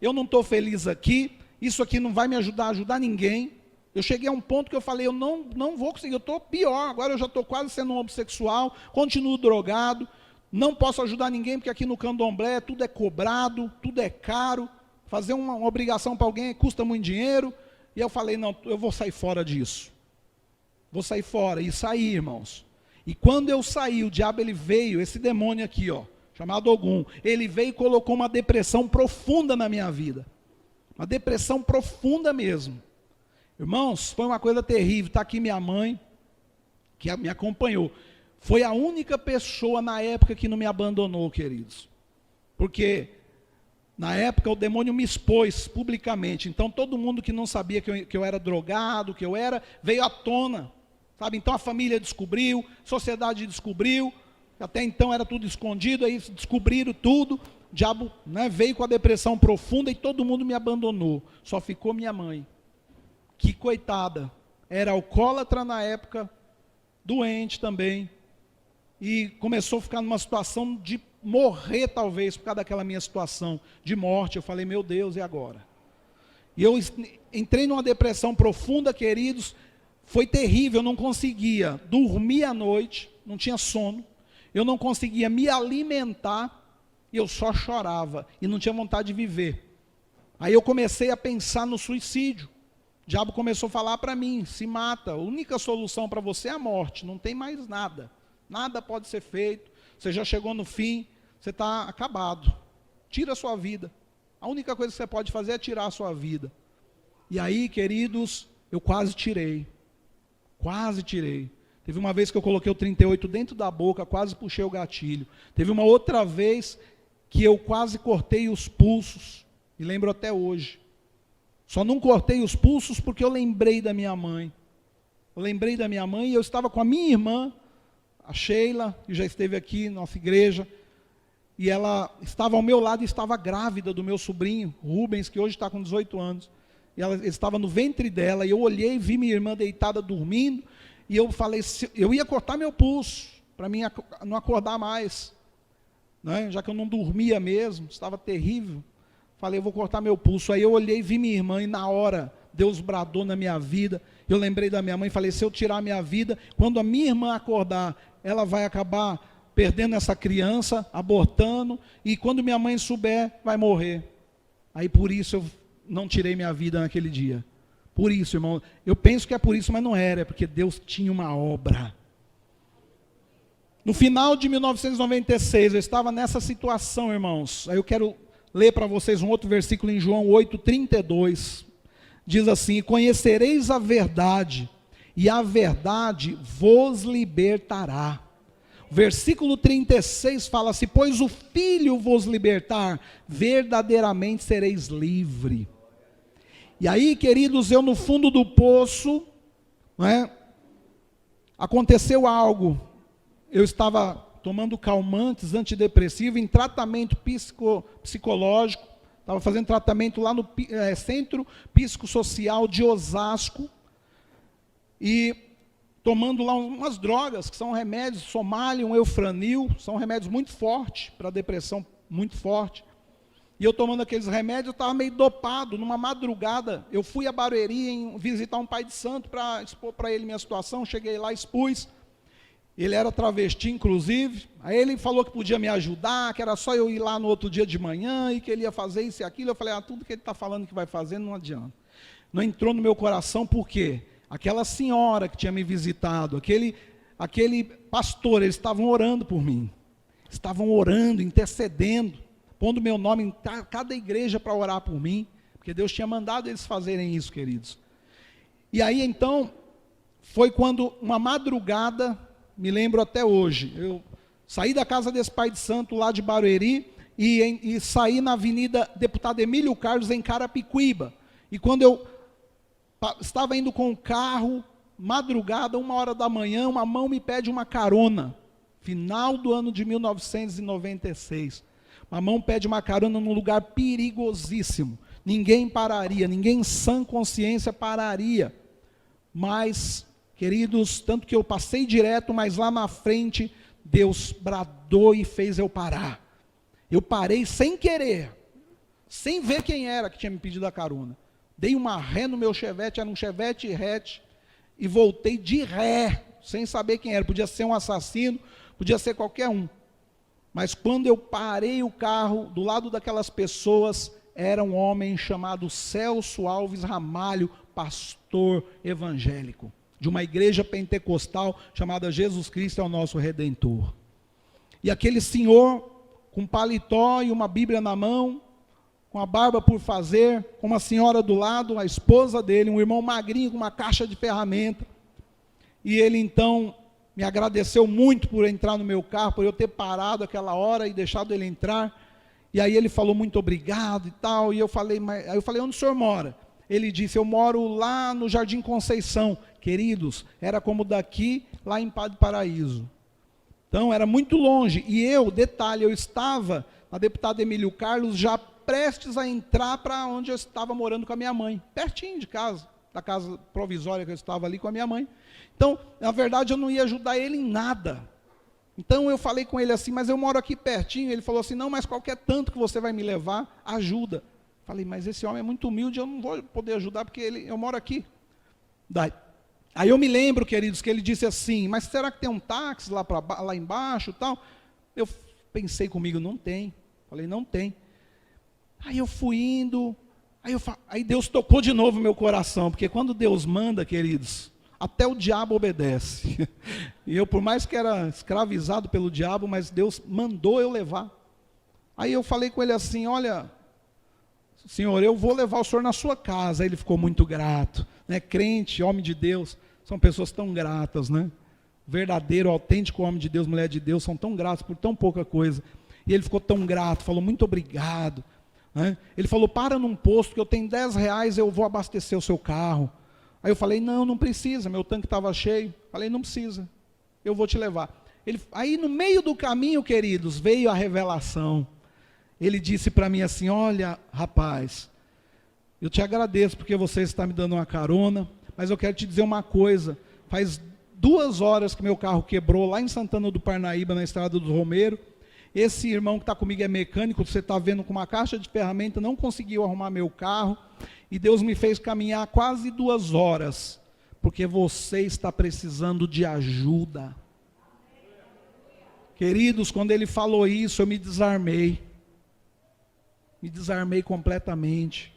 Eu não estou feliz aqui, isso aqui não vai me ajudar a ajudar ninguém. Eu cheguei a um ponto que eu falei, eu não vou conseguir, eu estou pior, agora eu já estou quase sendo um homossexual, continuo drogado, não posso ajudar ninguém, porque aqui no candomblé tudo é cobrado, tudo é caro, fazer uma obrigação para alguém custa muito dinheiro. E eu falei, não, eu vou sair fora disso. Vou sair fora, e saí, irmãos. E quando eu saí, o diabo ele veio, esse demônio aqui, ó, chamado Ogum, ele veio e colocou uma depressão profunda na minha vida. Uma depressão profunda mesmo. Irmãos, foi uma coisa terrível. Está aqui minha mãe, que me acompanhou. Foi a única pessoa na época que não me abandonou, queridos. Porque na época o demônio me expôs publicamente. Então todo mundo que não sabia que eu era drogado, que eu era, veio à tona. Sabe? Então a família descobriu, a sociedade descobriu, até então era tudo escondido, aí descobriram tudo, o diabo, né, veio com a depressão profunda e todo mundo me abandonou, só ficou minha mãe, que coitada, era alcoólatra na época, doente também, e começou a ficar numa situação de morrer talvez, por causa daquela minha situação de morte. Eu falei, meu Deus, e agora? E eu entrei numa depressão profunda, queridos. Foi terrível, eu não conseguia dormir à noite, não tinha sono, eu não conseguia me alimentar, e eu só chorava, e não tinha vontade de viver. Aí eu comecei a pensar no suicídio, o diabo começou a falar para mim, se mata, a única solução para você é a morte, não tem mais nada, nada pode ser feito, você já chegou no fim, você está acabado, tira a sua vida, a única coisa que você pode fazer é tirar a sua vida. E aí, queridos, eu quase tirei. Quase tirei. Teve uma vez que eu coloquei o 38 dentro da boca, quase puxei o gatilho. Teve uma outra vez que eu quase cortei os pulsos. Me lembro até hoje. Só não cortei os pulsos porque eu lembrei da minha mãe. Eu lembrei da minha mãe e eu estava com a minha irmã, a Sheila, que já esteve aqui na nossa igreja. E ela estava ao meu lado e estava grávida do meu sobrinho, Rubens, que hoje está com 18 anos. E ela estava no ventre dela, e eu olhei e vi minha irmã deitada dormindo, e eu falei, eu ia cortar meu pulso, para mim não acordar mais, né? Já que eu não dormia mesmo, estava terrível, falei, eu vou cortar meu pulso. Aí eu olhei e vi minha irmã, e na hora, Deus bradou na minha vida, eu lembrei da minha mãe, falei, se eu tirar a minha vida, quando a minha irmã acordar, ela vai acabar perdendo essa criança, abortando, e quando minha mãe souber, vai morrer. Aí por isso eu não tirei minha vida naquele dia. Por isso, irmão, eu penso que é por isso, mas não era, é porque Deus tinha uma obra. No final de 1996, eu estava nessa situação, irmãos. Aí eu quero ler para vocês um outro versículo em João 8:32. Diz assim: conhecereis a verdade, e a verdade vos libertará. O versículo 36 fala assim: pois o Filho vos libertar, verdadeiramente sereis livre. E aí, queridos, eu no fundo do poço, não é? Aconteceu algo. Eu estava tomando calmantes, antidepressivo, em tratamento psicológico, estava fazendo tratamento lá no Centro Psicossocial de Osasco, e tomando lá umas drogas, que são remédios, Somalium, Eufranil, são remédios muito fortes, para depressão muito forte. E eu tomando aqueles remédios, eu estava meio dopado. Numa madrugada, eu fui a Barueri visitar um pai de santo para expor para ele minha situação. Cheguei lá, expus. Ele era travesti, inclusive. Aí ele falou que podia me ajudar, que era só eu ir lá no outro dia de manhã, e que ele ia fazer isso e aquilo. Eu falei, tudo que ele está falando que vai fazer não adianta. Não entrou no meu coração, por quê? Aquela senhora que tinha me visitado, aquele pastor, eles estavam orando por mim. Estavam orando, intercedendo, pondo meu nome em cada igreja para orar por mim, porque Deus tinha mandado eles fazerem isso, queridos. E aí então, foi quando uma madrugada, me lembro até hoje, eu saí da casa desse pai de santo lá de Barueri, e saí na Avenida Deputado Emílio Carlos, em Carapicuíba. E quando eu estava indo com o carro, madrugada, 1h da manhã, uma mão me pede uma carona, final do ano de 1996, uma mão pede uma carona num lugar perigosíssimo, ninguém pararia, ninguém em sã consciência pararia, mas, queridos, tanto que eu passei direto, mas lá na frente, Deus bradou e fez eu parar. Eu parei sem querer, sem ver quem era que tinha me pedido a carona. Dei uma ré no meu Chevette, era um Chevette hatch, e voltei de ré, sem saber quem era. Podia ser um assassino, podia ser qualquer um. Mas quando eu parei o carro, do lado daquelas pessoas, era um homem chamado Celso Alves Ramalho, pastor evangélico, de uma igreja pentecostal chamada Jesus Cristo é o Nosso Redentor. E aquele senhor, com paletó e uma Bíblia na mão, com a barba por fazer, com uma senhora do lado, a esposa dele, um irmão magrinho com uma caixa de ferramenta, e ele então me agradeceu muito por entrar no meu carro, por eu ter parado aquela hora e deixado ele entrar, e aí ele falou muito obrigado e tal, e eu falei, onde o senhor mora? Ele disse, eu moro lá no Jardim Conceição. Queridos, era como daqui, lá em Padre Paraíso. Então, era muito longe, e eu estava na Deputada Emílio Carlos, já prestes a entrar para onde eu estava morando com a minha mãe, pertinho de casa, da casa provisória que eu estava ali com a minha mãe. Então, na verdade, eu não ia ajudar ele em nada. Então, eu falei com ele assim, mas eu moro aqui pertinho. Ele falou assim, não, mas qualquer tanto que você vai me levar, ajuda. Falei, mas esse homem é muito humilde, eu não vou poder ajudar, porque eu moro aqui. Aí eu me lembro, queridos, que ele disse assim, mas será que tem um táxi lá embaixo e tal? Eu pensei comigo, não tem. Falei, não tem. Aí eu fui indo, aí Deus tocou de novo meu coração, porque quando Deus manda, queridos, até o diabo obedece. E eu, por mais que era escravizado pelo diabo, mas Deus mandou eu levar. Aí eu falei com ele assim, olha, senhor, eu vou levar o senhor na sua casa. Aí ele ficou muito grato, né? Crente, homem de Deus, são pessoas tão gratas, né? Verdadeiro, autêntico homem de Deus, mulher de Deus, são tão gratos por tão pouca coisa. E ele ficou tão grato, falou muito obrigado. Ele falou, para num posto que eu tenho R$10, eu vou abastecer o seu carro. Aí eu falei, não precisa, meu tanque estava cheio. Falei, não precisa, eu vou te levar. Aí no meio do caminho, queridos, veio a revelação. Ele disse para mim assim, olha rapaz, eu te agradeço porque você está me dando uma carona, mas eu quero te dizer uma coisa, faz 2 horas que meu carro quebrou lá em Santana do Parnaíba, na Estrada do Romeiro. Esse irmão que está comigo é mecânico, você está vendo, com uma caixa de ferramenta, não conseguiu arrumar meu carro, e Deus me fez caminhar quase 2 horas, porque você está precisando de ajuda. Queridos, quando ele falou isso, eu me desarmei completamente,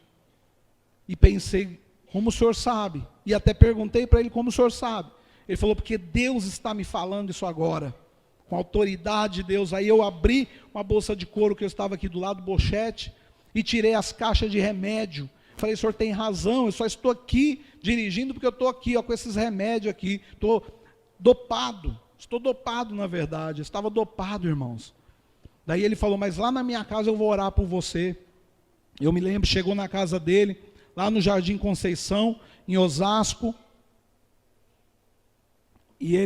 e pensei, como o senhor sabe? E até perguntei para ele, como o senhor sabe? Ele falou, porque Deus está me falando isso agora, com a autoridade de Deus. Aí eu abri uma bolsa de couro que eu estava aqui do lado, bochete, e tirei as caixas de remédio. falei, o senhor tem razão, eu só estou aqui dirigindo porque eu estou aqui, ó, com esses remédios aqui, estou dopado na verdade, eu estava dopado, irmãos. Daí ele falou, mas lá na minha casa eu vou orar por você. Eu me lembro, chegou na casa dele, lá no Jardim Conceição, em Osasco, e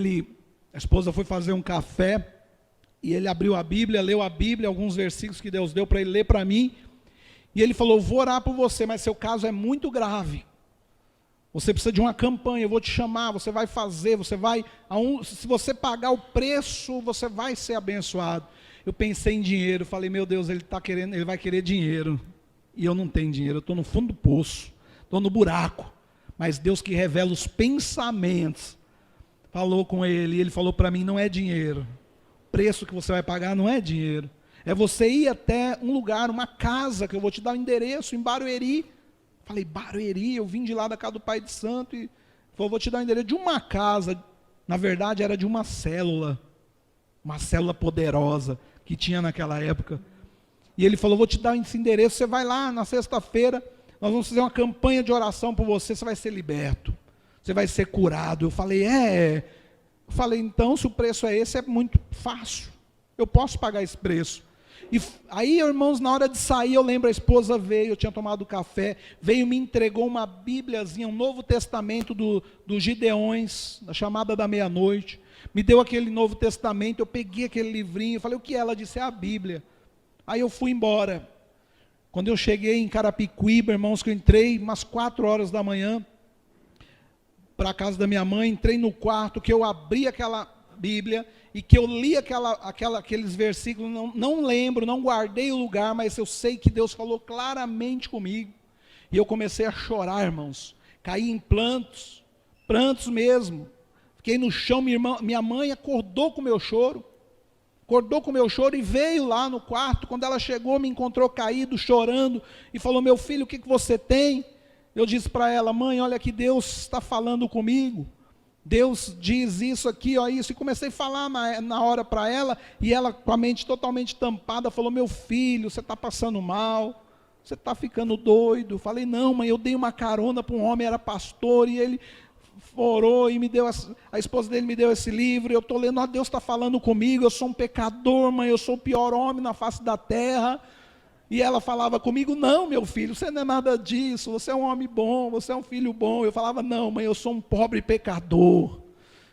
a esposa foi fazer um café, e ele abriu a Bíblia, leu a Bíblia, alguns versículos que Deus deu para ele ler para mim, e ele falou, vou orar por você, mas seu caso é muito grave, você precisa de uma campanha, eu vou te chamar, você vai fazer, se você pagar o preço, você vai ser abençoado. Eu pensei em dinheiro, falei, meu Deus, ele vai querer dinheiro, e eu não tenho dinheiro, eu estou no fundo do poço, estou no buraco, mas Deus que revela os pensamentos, falou com ele, e ele falou para mim, não é dinheiro, o preço que você vai pagar não é dinheiro, é você ir até um lugar, uma casa, que eu vou te dar o endereço, em Barueri. Falei, Barueri, eu vim de lá da casa do Pai de Santo, e falou, vou te dar o endereço de uma casa, na verdade era de uma célula poderosa, que tinha naquela época, e ele falou, vou te dar esse endereço, você vai lá na sexta-feira, nós vamos fazer uma campanha de oração por você, você vai ser liberto, você vai ser curado. Eu falei, então se o preço é esse, é muito fácil, eu posso pagar esse preço. E aí, irmãos, na hora de sair, eu lembro, a esposa veio, eu tinha tomado café, veio, me entregou uma bíbliazinha, um Novo Testamento dos Gideões, da chamada da meia-noite, me deu aquele Novo Testamento, eu peguei aquele livrinho, falei, o que é? Ela disse, é a Bíblia. Aí eu fui embora. Quando eu cheguei em Carapicuíba, irmãos, que eu entrei umas 4 horas da manhã, para a casa da minha mãe, entrei no quarto, que eu abri aquela Bíblia, e que eu li aqueles versículos, não lembro, não guardei o lugar, mas eu sei que Deus falou claramente comigo, e eu comecei a chorar, irmãos, caí em prantos mesmo, fiquei no chão, minha mãe acordou com o meu choro, e veio lá no quarto, quando ela chegou, me encontrou caído, chorando, e falou, meu filho, o que você tem? Eu disse para ela, mãe, olha que Deus está falando comigo, Deus diz isso aqui, ó, isso, e comecei a falar na hora para ela, e ela com a mente totalmente tampada, falou, meu filho, você está passando mal, você está ficando doido. Falei, não, mãe, eu dei uma carona para um homem, era pastor, e ele orou, e a esposa dele me deu esse livro, e eu estou lendo, ó, Deus está falando comigo, eu sou um pecador, mãe, eu sou o pior homem na face da terra. E ela falava comigo, não, meu filho, você não é nada disso, você é um homem bom, você é um filho bom. Eu falava, não, mãe, eu sou um pobre pecador,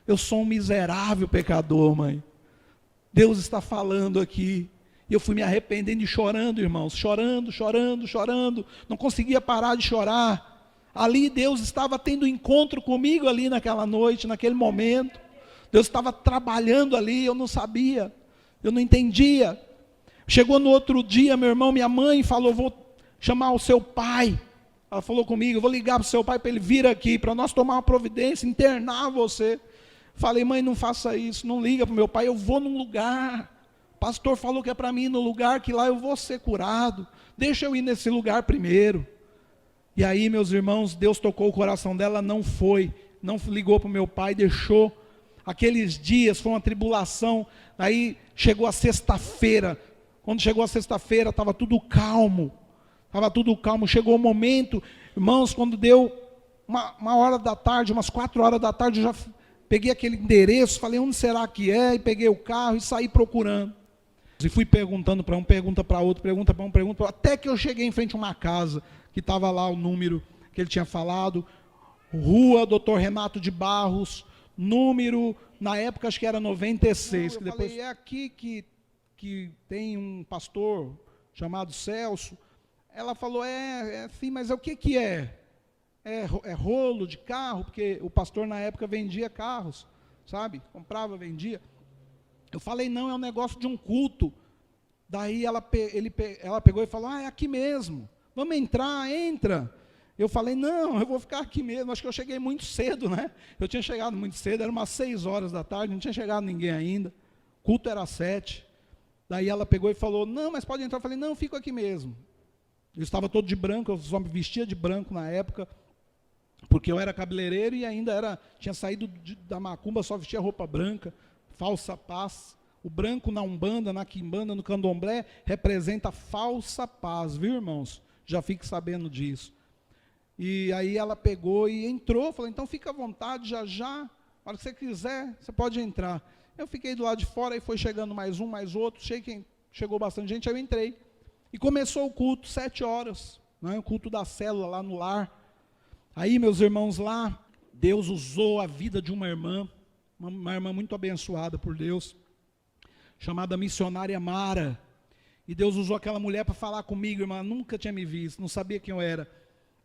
eu sou um miserável pecador, mãe. Deus está falando aqui. E eu fui me arrependendo e chorando, irmãos, chorando, não conseguia parar de chorar. Ali Deus estava tendo encontro comigo ali naquela noite, naquele momento. Deus estava trabalhando ali, eu não sabia, eu não entendia. Chegou no outro dia, meu irmão, minha mãe falou, vou chamar o seu pai. Ela falou comigo, eu vou ligar para o seu pai para ele vir aqui, para nós tomar uma providência, internar você. Falei, mãe, não faça isso, não liga para o meu pai, eu vou num lugar. O pastor falou que é para mim ir no lugar, que lá eu vou ser curado. Deixa eu ir nesse lugar primeiro. E aí, meus irmãos, Deus tocou o coração dela, não ligou para o meu pai, deixou. Aqueles dias foi uma tribulação. Aí chegou a sexta-feira. Quando chegou a sexta-feira, estava tudo calmo, chegou o momento, irmãos, quando deu uma hora da tarde, umas 4 horas da tarde, eu já peguei aquele endereço, falei, onde será que é, e peguei o carro e saí procurando, e fui perguntando para um, pergunta para outro, pergunta para outro, até que eu cheguei em frente a uma casa, que estava lá o número que ele tinha falado, Rua Dr. Renato de Barros, número, na época acho que era 96, que depois... falei, é aqui que tem um pastor chamado Celso. Ela falou, sim, mas o que é? É rolo de carro, porque o pastor na época vendia carros, sabe? Comprava, vendia. Eu falei, não, é um negócio de um culto. Daí ela pegou e falou, é aqui mesmo, vamos entrar, entra. Eu falei, não, eu vou ficar aqui mesmo. Acho que eu cheguei muito cedo, né? Eu tinha chegado muito cedo, era umas 6 horas da tarde, não tinha chegado ninguém ainda. O culto era 7. Daí ela pegou e falou, não, mas pode entrar. Eu falei, não, fico aqui mesmo. Eu estava todo de branco, eu só me vestia de branco na época, porque eu era cabeleireiro e ainda tinha saído da macumba, só vestia roupa branca, falsa paz. O branco na Umbanda, na Quimbanda, no Candomblé, representa falsa paz, viu, irmãos? Já fique sabendo disso. E aí ela pegou e entrou, falou, então fica à vontade, já, a hora que você quiser, você pode entrar. Eu fiquei do lado de fora, aí foi chegando mais um, mais outro, chegou bastante gente, aí eu entrei. E começou o culto, 7 horas, né, o culto da célula lá no lar. Aí, meus irmãos, lá, Deus usou a vida de uma irmã muito abençoada por Deus, chamada missionária Mara. E Deus usou aquela mulher para falar comigo, irmã, nunca tinha me visto, não sabia quem eu era.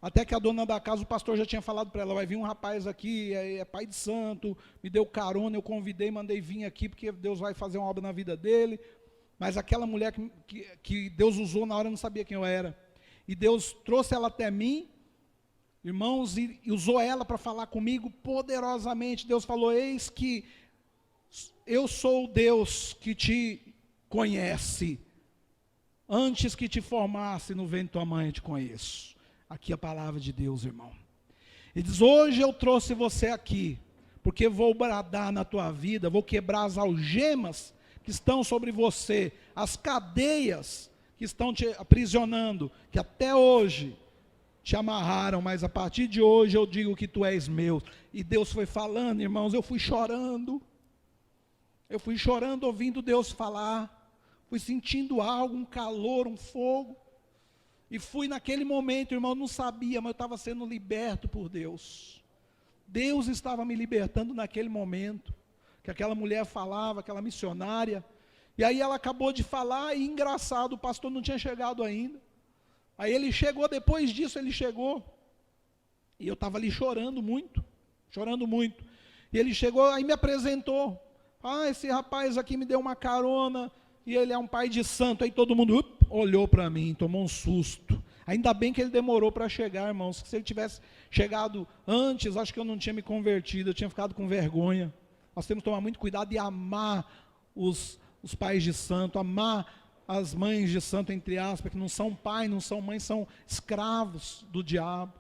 Até que a dona da casa, o pastor já tinha falado para ela, vai vir um rapaz aqui, é pai de santo, me deu carona, eu convidei, mandei vir aqui, porque Deus vai fazer uma obra na vida dele. Mas aquela mulher que Deus usou na hora, eu não sabia quem eu era. E Deus trouxe ela até mim, irmãos, e usou ela para falar comigo poderosamente. Deus falou, eis que eu sou o Deus que te conhece. Antes que te formasse no ventre de tua mãe, eu te conheço. Aqui a palavra de Deus, irmão. Ele diz, hoje eu trouxe você aqui, porque vou bradar na tua vida, vou quebrar as algemas que estão sobre você, as cadeias que estão te aprisionando, que até hoje te amarraram, mas a partir de hoje eu digo que tu és meu. E Deus foi falando, irmãos, eu fui chorando ouvindo Deus falar, fui sentindo algo, um calor, um fogo. E fui naquele momento, irmão, não sabia, mas eu estava sendo liberto por Deus. Deus estava me libertando naquele momento, que aquela mulher falava, aquela missionária. E aí ela acabou de falar, e engraçado, o pastor não tinha chegado ainda. Aí ele chegou, depois disso ele chegou. E eu estava ali chorando muito. E ele chegou, aí me apresentou. Esse rapaz aqui me deu uma carona, e ele é um pai de santo. Aí todo mundo olhou para mim, tomou um susto. Ainda bem que ele demorou para chegar, irmãos. Se ele tivesse chegado antes, acho que eu não tinha me convertido, eu tinha ficado com vergonha. Nós temos que tomar muito cuidado e amar os pais de santo, amar as mães de santo, entre aspas, que não são pai, não são mãe, são escravos do diabo.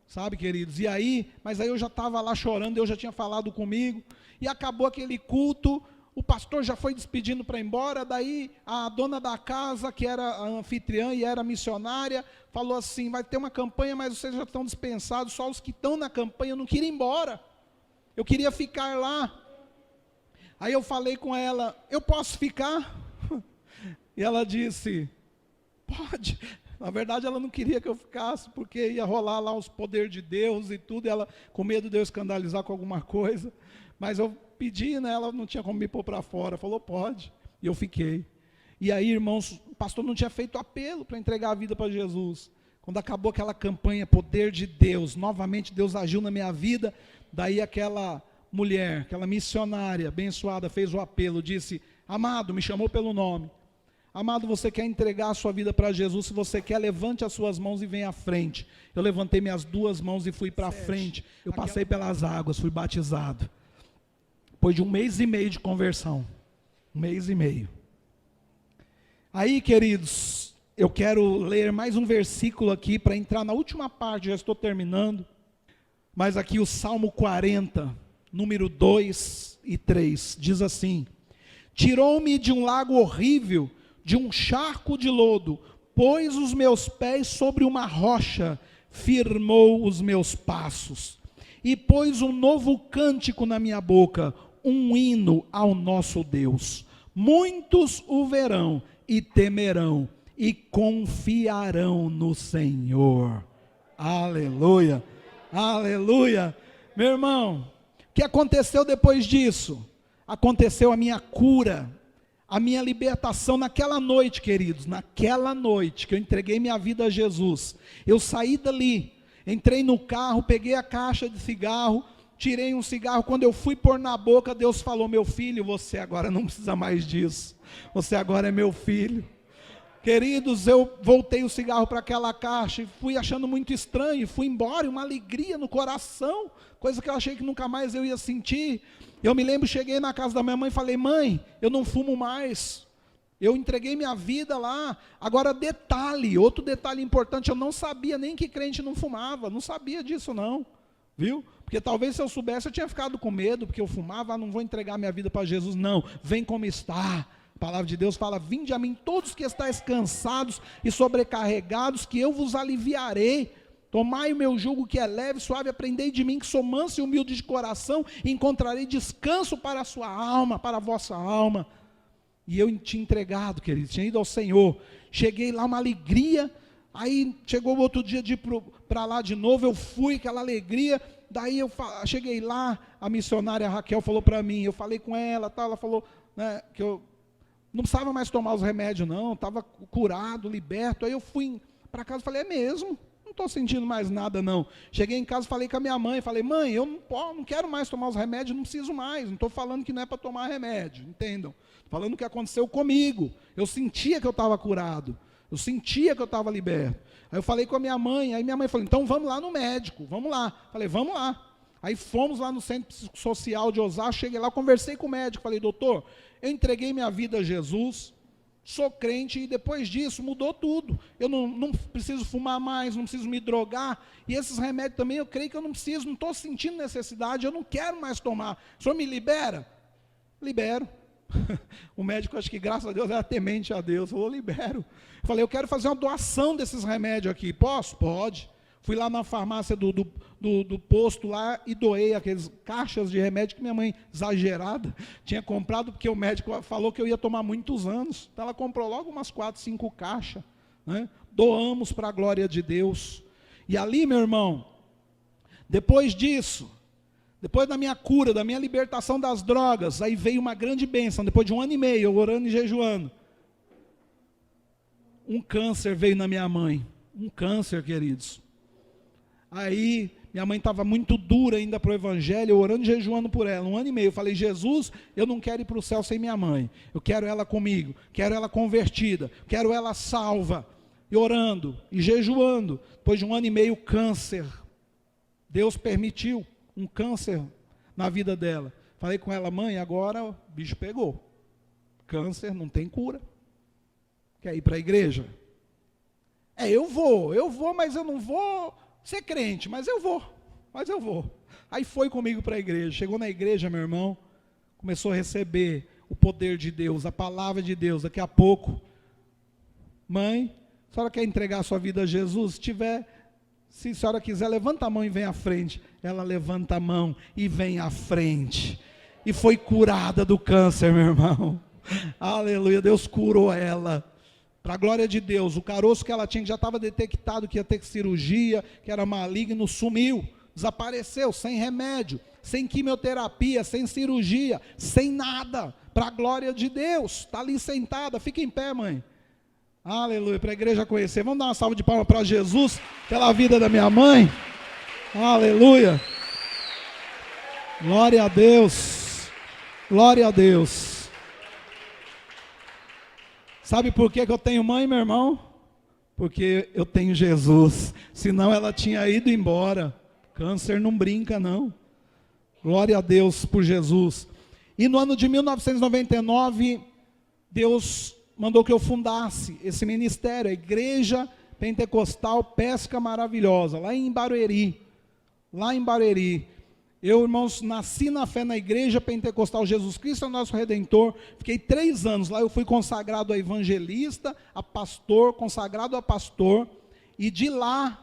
Sabe, queridos? E aí, mas aí eu já estava lá chorando, Deus já tinha falado comigo, e acabou aquele culto. O pastor já foi despedindo para ir embora, daí a dona da casa, que era a anfitriã e era missionária, falou assim, vai ter uma campanha, mas vocês já estão dispensados, só os que estão na campanha. Eu não queria ir embora, eu queria ficar lá. Aí eu falei com ela, eu posso ficar? E ela disse, pode. Na verdade ela não queria que eu ficasse, porque ia rolar lá os poderes de Deus e tudo, ela com medo de eu escandalizar com alguma coisa. Mas eu pedi, né, ela não tinha como me pôr para fora, falou pode, e eu fiquei. E aí, irmãos, o pastor não tinha feito apelo para entregar a vida para Jesus. Quando acabou aquela campanha, poder de Deus, novamente Deus agiu na minha vida, daí aquela mulher, aquela missionária abençoada, fez o apelo, disse, amado, me chamou pelo nome, amado, você quer entregar a sua vida para Jesus? Se você quer, levante as suas mãos e venha à frente. Eu levantei minhas 2 mãos e fui para frente, eu passei pelas águas, fui batizado. Depois de 1 mês e meio de conversão, 1 mês e meio. Aí, queridos, eu quero ler mais um versículo aqui, para entrar na última parte, já estou terminando. Mas aqui o Salmo 40, número 2 e 3, diz assim, tirou-me de um lago horrível, de um charco de lodo, pôs os meus pés sobre uma rocha, firmou os meus passos, e pôs um novo cântico na minha boca, um hino ao nosso Deus. Muitos o verão e temerão e confiarão no Senhor. Aleluia, aleluia. Meu irmão, o que aconteceu depois disso? Aconteceu a minha cura, a minha libertação naquela noite, queridos, naquela noite que eu entreguei minha vida a Jesus. Eu saí dali, entrei no carro, peguei a caixa de cigarro, tirei um cigarro, quando eu fui pôr na boca, Deus falou, meu filho, você agora não precisa mais disso, você agora é meu filho. Queridos, eu voltei o cigarro para aquela caixa e fui achando muito estranho, fui embora, uma alegria no coração, coisa que eu achei que nunca mais eu ia sentir. Eu me lembro, cheguei na casa da minha mãe e falei, mãe, eu não fumo mais, eu entreguei minha vida lá. Agora detalhe, outro detalhe importante, eu não sabia nem que crente não fumava, não sabia disso não, viu? Porque talvez se eu soubesse eu tinha ficado com medo, porque eu fumava, não vou entregar minha vida para Jesus, não, vem como está. A palavra de Deus fala, vinde a mim todos que estáis cansados e sobrecarregados, que eu vos aliviarei. Tomai o meu jugo que é leve e suave, aprendei de mim que sou manso e humilde de coração, e encontrarei descanso para a sua alma, para a vossa alma. E eu tinha entregado, querido, tinha ido ao Senhor, cheguei lá, uma alegria, aí chegou o outro dia de ir para lá de novo, eu fui, aquela alegria, daí eu cheguei lá, a missionária Raquel falou para mim, eu falei com ela, tá, ela falou, né, que eu não precisava mais tomar os remédios não, estava curado, liberto. Aí eu fui para casa e falei, é mesmo? Não estou sentindo mais nada não. Cheguei em casa, falei com a minha mãe, falei, mãe, eu não quero mais tomar os remédios, não preciso mais, não estou falando que não é para tomar remédio, entendam? Estou falando o que aconteceu comigo, eu sentia que eu estava curado, eu sentia que eu estava liberto. Aí eu falei com a minha mãe, aí minha mãe falou, então vamos lá no médico, vamos lá. Falei, vamos lá. Aí fomos lá no Centro Social de Osasco, cheguei lá, conversei com o médico, falei, doutor, eu entreguei minha vida a Jesus, sou crente e depois disso mudou tudo. Eu não preciso fumar mais, não preciso me drogar, e esses remédios também eu creio que eu não preciso, não estou sentindo necessidade, eu não quero mais tomar. O senhor me libera? Libero. O médico, acho que graças a Deus, era temente a Deus, eu libero. Eu falei, eu quero fazer uma doação desses remédios aqui, posso? Pode. Fui lá na farmácia do posto lá e doei aqueles caixas de remédio que minha mãe, exagerada, tinha comprado, porque o médico falou que eu ia tomar muitos anos. Então ela comprou logo umas 4, 5 caixas, né? Doamos para a glória de Deus. E ali, meu irmão, depois disso, depois da minha cura, da minha libertação das drogas, aí veio uma grande bênção, depois de 1 ano e meio, eu orando e jejuando. Um câncer veio na minha mãe, um câncer, queridos. Aí, minha mãe estava muito dura ainda para o evangelho, eu orando e jejuando por ela, 1 ano e meio, eu falei, Jesus, eu não quero ir para o céu sem minha mãe, eu quero ela comigo, quero ela convertida, quero ela salva, e orando, e jejuando, depois de 1 ano e meio, câncer, Deus permitiu um câncer na vida dela, falei com ela, mãe, agora o bicho pegou, câncer não tem cura, quer ir para a igreja? Eu vou, mas eu não vou ser crente, mas eu vou. Aí foi comigo para a igreja, chegou na igreja, meu irmão, começou a receber o poder de Deus, a palavra de Deus, daqui a pouco, mãe, a senhora quer entregar a sua vida a Jesus? Se a senhora quiser, levanta a mão e vem à frente. Ela levanta a mão e vem à frente, e foi curada do câncer, meu irmão, aleluia, Deus curou ela, para a glória de Deus. O caroço que ela tinha, que já estava detectado que ia ter cirurgia, que era maligno, sumiu, desapareceu, sem remédio, sem quimioterapia, sem cirurgia, sem nada, para a glória de Deus. Está ali sentada, fica em pé, mãe, aleluia, para a igreja conhecer. Vamos dar uma salva de palmas para Jesus, pela vida da minha mãe, aleluia, glória a Deus, glória a Deus. Sabe por que eu tenho mãe, meu irmão? Porque eu tenho Jesus, senão ela tinha ido embora. Câncer não brinca não, glória a Deus por Jesus. E no ano de 1999, Deus mandou que eu fundasse esse ministério, a Igreja Pentecostal Pesca Maravilhosa, lá em Barueri, Eu, irmãos, nasci na fé na Igreja Pentecostal Jesus Cristo é o nosso Redentor, fiquei 3 anos lá, eu fui consagrado a evangelista, a pastor, consagrado a pastor, e de lá,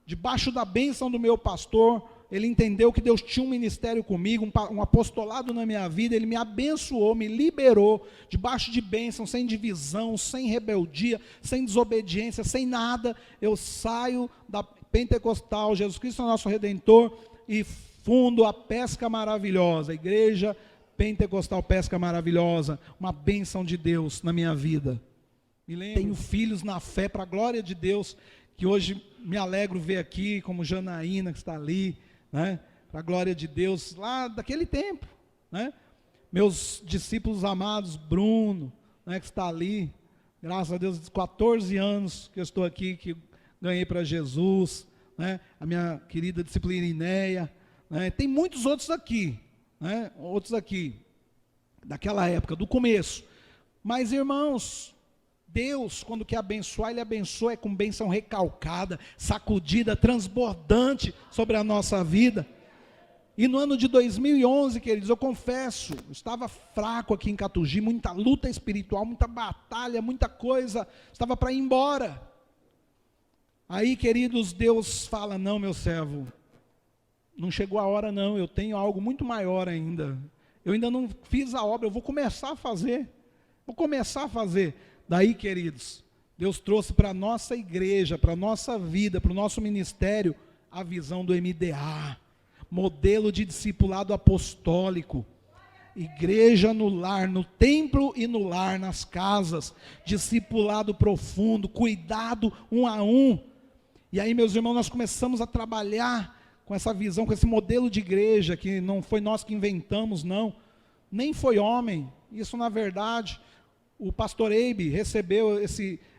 debaixo da bênção do meu pastor, ele entendeu que Deus tinha um ministério comigo, um apostolado na minha vida, ele me abençoou, me liberou, debaixo de bênção, sem divisão, sem rebeldia, sem desobediência, sem nada, eu saio da Pentecostal, Jesus Cristo é o nosso Redentor, e fundo a Pesca Maravilhosa, a Igreja Pentecostal Pesca Maravilhosa, uma bênção de Deus na minha vida. Tenho filhos na fé, para a glória de Deus, que hoje me alegro ver aqui, como Janaína, que está ali, né? Para a glória de Deus, lá daquele tempo, né? Meus discípulos amados, Bruno, né, que está ali, graças a Deus, 14 anos que eu estou aqui, que ganhei para Jesus, né? A minha querida discípula Irineia, né? Tem muitos outros aqui, né? Outros aqui, daquela época, do começo, mas irmãos, Deus, quando quer abençoar, Ele abençoa com bênção recalcada, sacudida, transbordante sobre a nossa vida. E no ano de 2011, queridos, eu confesso, eu estava fraco aqui em Catugi, muita luta espiritual, muita batalha, muita coisa, estava para ir embora. Aí, queridos, Deus fala, não, meu servo, não chegou a hora não, eu tenho algo muito maior ainda. Eu ainda não fiz a obra, eu vou começar a fazer. Daí, queridos, Deus trouxe para a nossa igreja, para a nossa vida, para o nosso ministério, a visão do MDA, modelo de discipulado apostólico. Igreja no lar, no templo e no lar, nas casas, discipulado profundo, cuidado um a um. E aí, meus irmãos, nós começamos a trabalhar com essa visão, com esse modelo de igreja, que não foi nós que inventamos, não, nem foi homem, isso na verdade, o pastor Eibe recebeu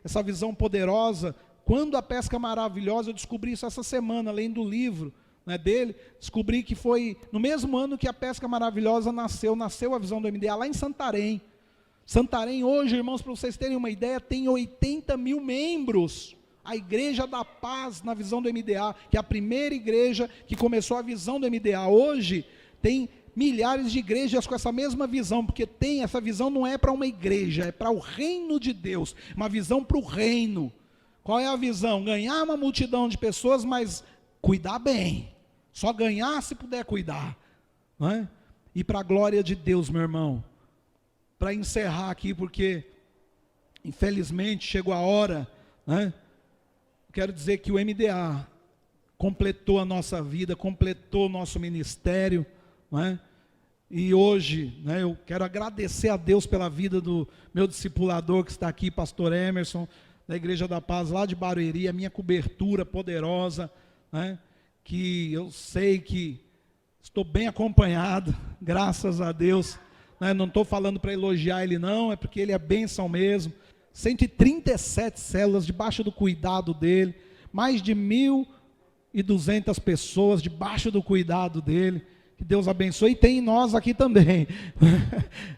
essa visão poderosa, quando a pesca maravilhosa, eu descobri isso essa semana, lendo o livro, né, dele, descobri que foi no mesmo ano que a pesca maravilhosa nasceu a visão do MDA, lá em Santarém. Santarém hoje, irmãos, para vocês terem uma ideia, tem 80 mil membros, a Igreja da Paz na visão do MDA, que é a primeira igreja que começou a visão do MDA, hoje tem milhares de igrejas com essa mesma visão, porque essa visão não é para uma igreja, é para o reino de Deus, uma visão para o reino. Qual é a visão? Ganhar uma multidão de pessoas, mas cuidar bem, só ganhar se puder cuidar, não é? E para a glória de Deus, meu irmão, para encerrar aqui, porque infelizmente chegou a hora, né? Quero dizer que o MDA completou a nossa vida, completou o nosso ministério, não é? E hoje, né, eu quero agradecer a Deus pela vida do meu discipulador que está aqui, pastor Emerson, da Igreja da Paz, lá de Barueri, a minha cobertura poderosa, né, que eu sei que estou bem acompanhado, graças a Deus, né, não estou falando para elogiar ele não, é porque ele é bênção mesmo, 137 células debaixo do cuidado dele, mais de 1.200 pessoas debaixo do cuidado dele, que Deus abençoe, e tem nós aqui também,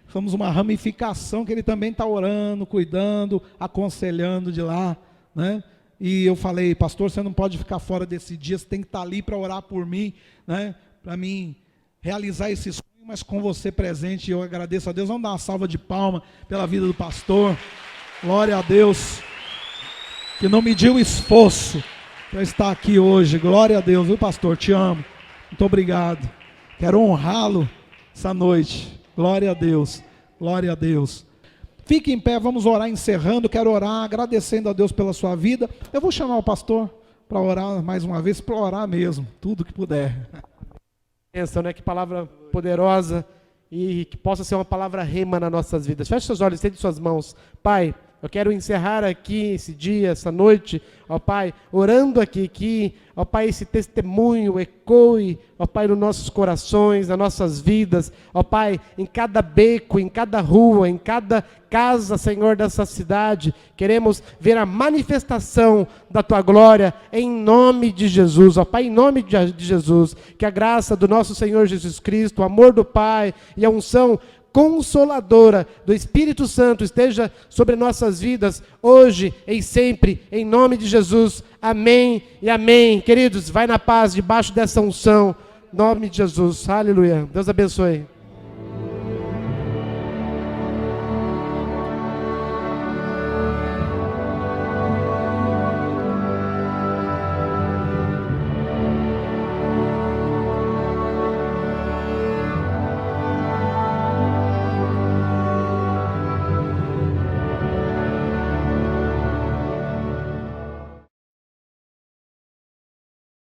somos uma ramificação que ele também está orando, cuidando, aconselhando de lá, né? E eu falei, pastor, você não pode ficar fora desse dia, você tem que estar ali para orar por mim, né? Para mim realizar esse sonho, mas com você presente, eu agradeço a Deus. Vamos dar uma salva de palma pela vida do pastor. Glória a Deus, que não mediu esforço para estar aqui hoje. Glória a Deus, viu, pastor? Te amo. Muito obrigado. Quero honrá-lo essa noite. Glória a Deus. Glória a Deus. Fique em pé, vamos orar encerrando. Quero orar agradecendo a Deus pela sua vida. Eu vou chamar o pastor para orar mais uma vez, para orar mesmo, tudo que puder. Pensa, né? Que palavra poderosa e que possa ser uma palavra rema nas nossas vidas. Feche seus olhos, estende suas mãos. Pai, eu quero encerrar aqui esse dia, essa noite, ó Pai, orando aqui que, ó Pai, esse testemunho ecoe, ó Pai, nos nossos corações, nas nossas vidas, ó Pai, em cada beco, em cada rua, em cada casa, Senhor, dessa cidade, queremos ver a manifestação da Tua glória, em nome de Jesus, ó Pai, em nome de Jesus, que a graça do nosso Senhor Jesus Cristo, o amor do Pai e a unção consoladora do Espírito Santo esteja sobre nossas vidas, hoje e sempre, em nome de Jesus, amém e amém. Queridos, vai na paz, debaixo dessa unção, em nome de Jesus, aleluia. Deus abençoe.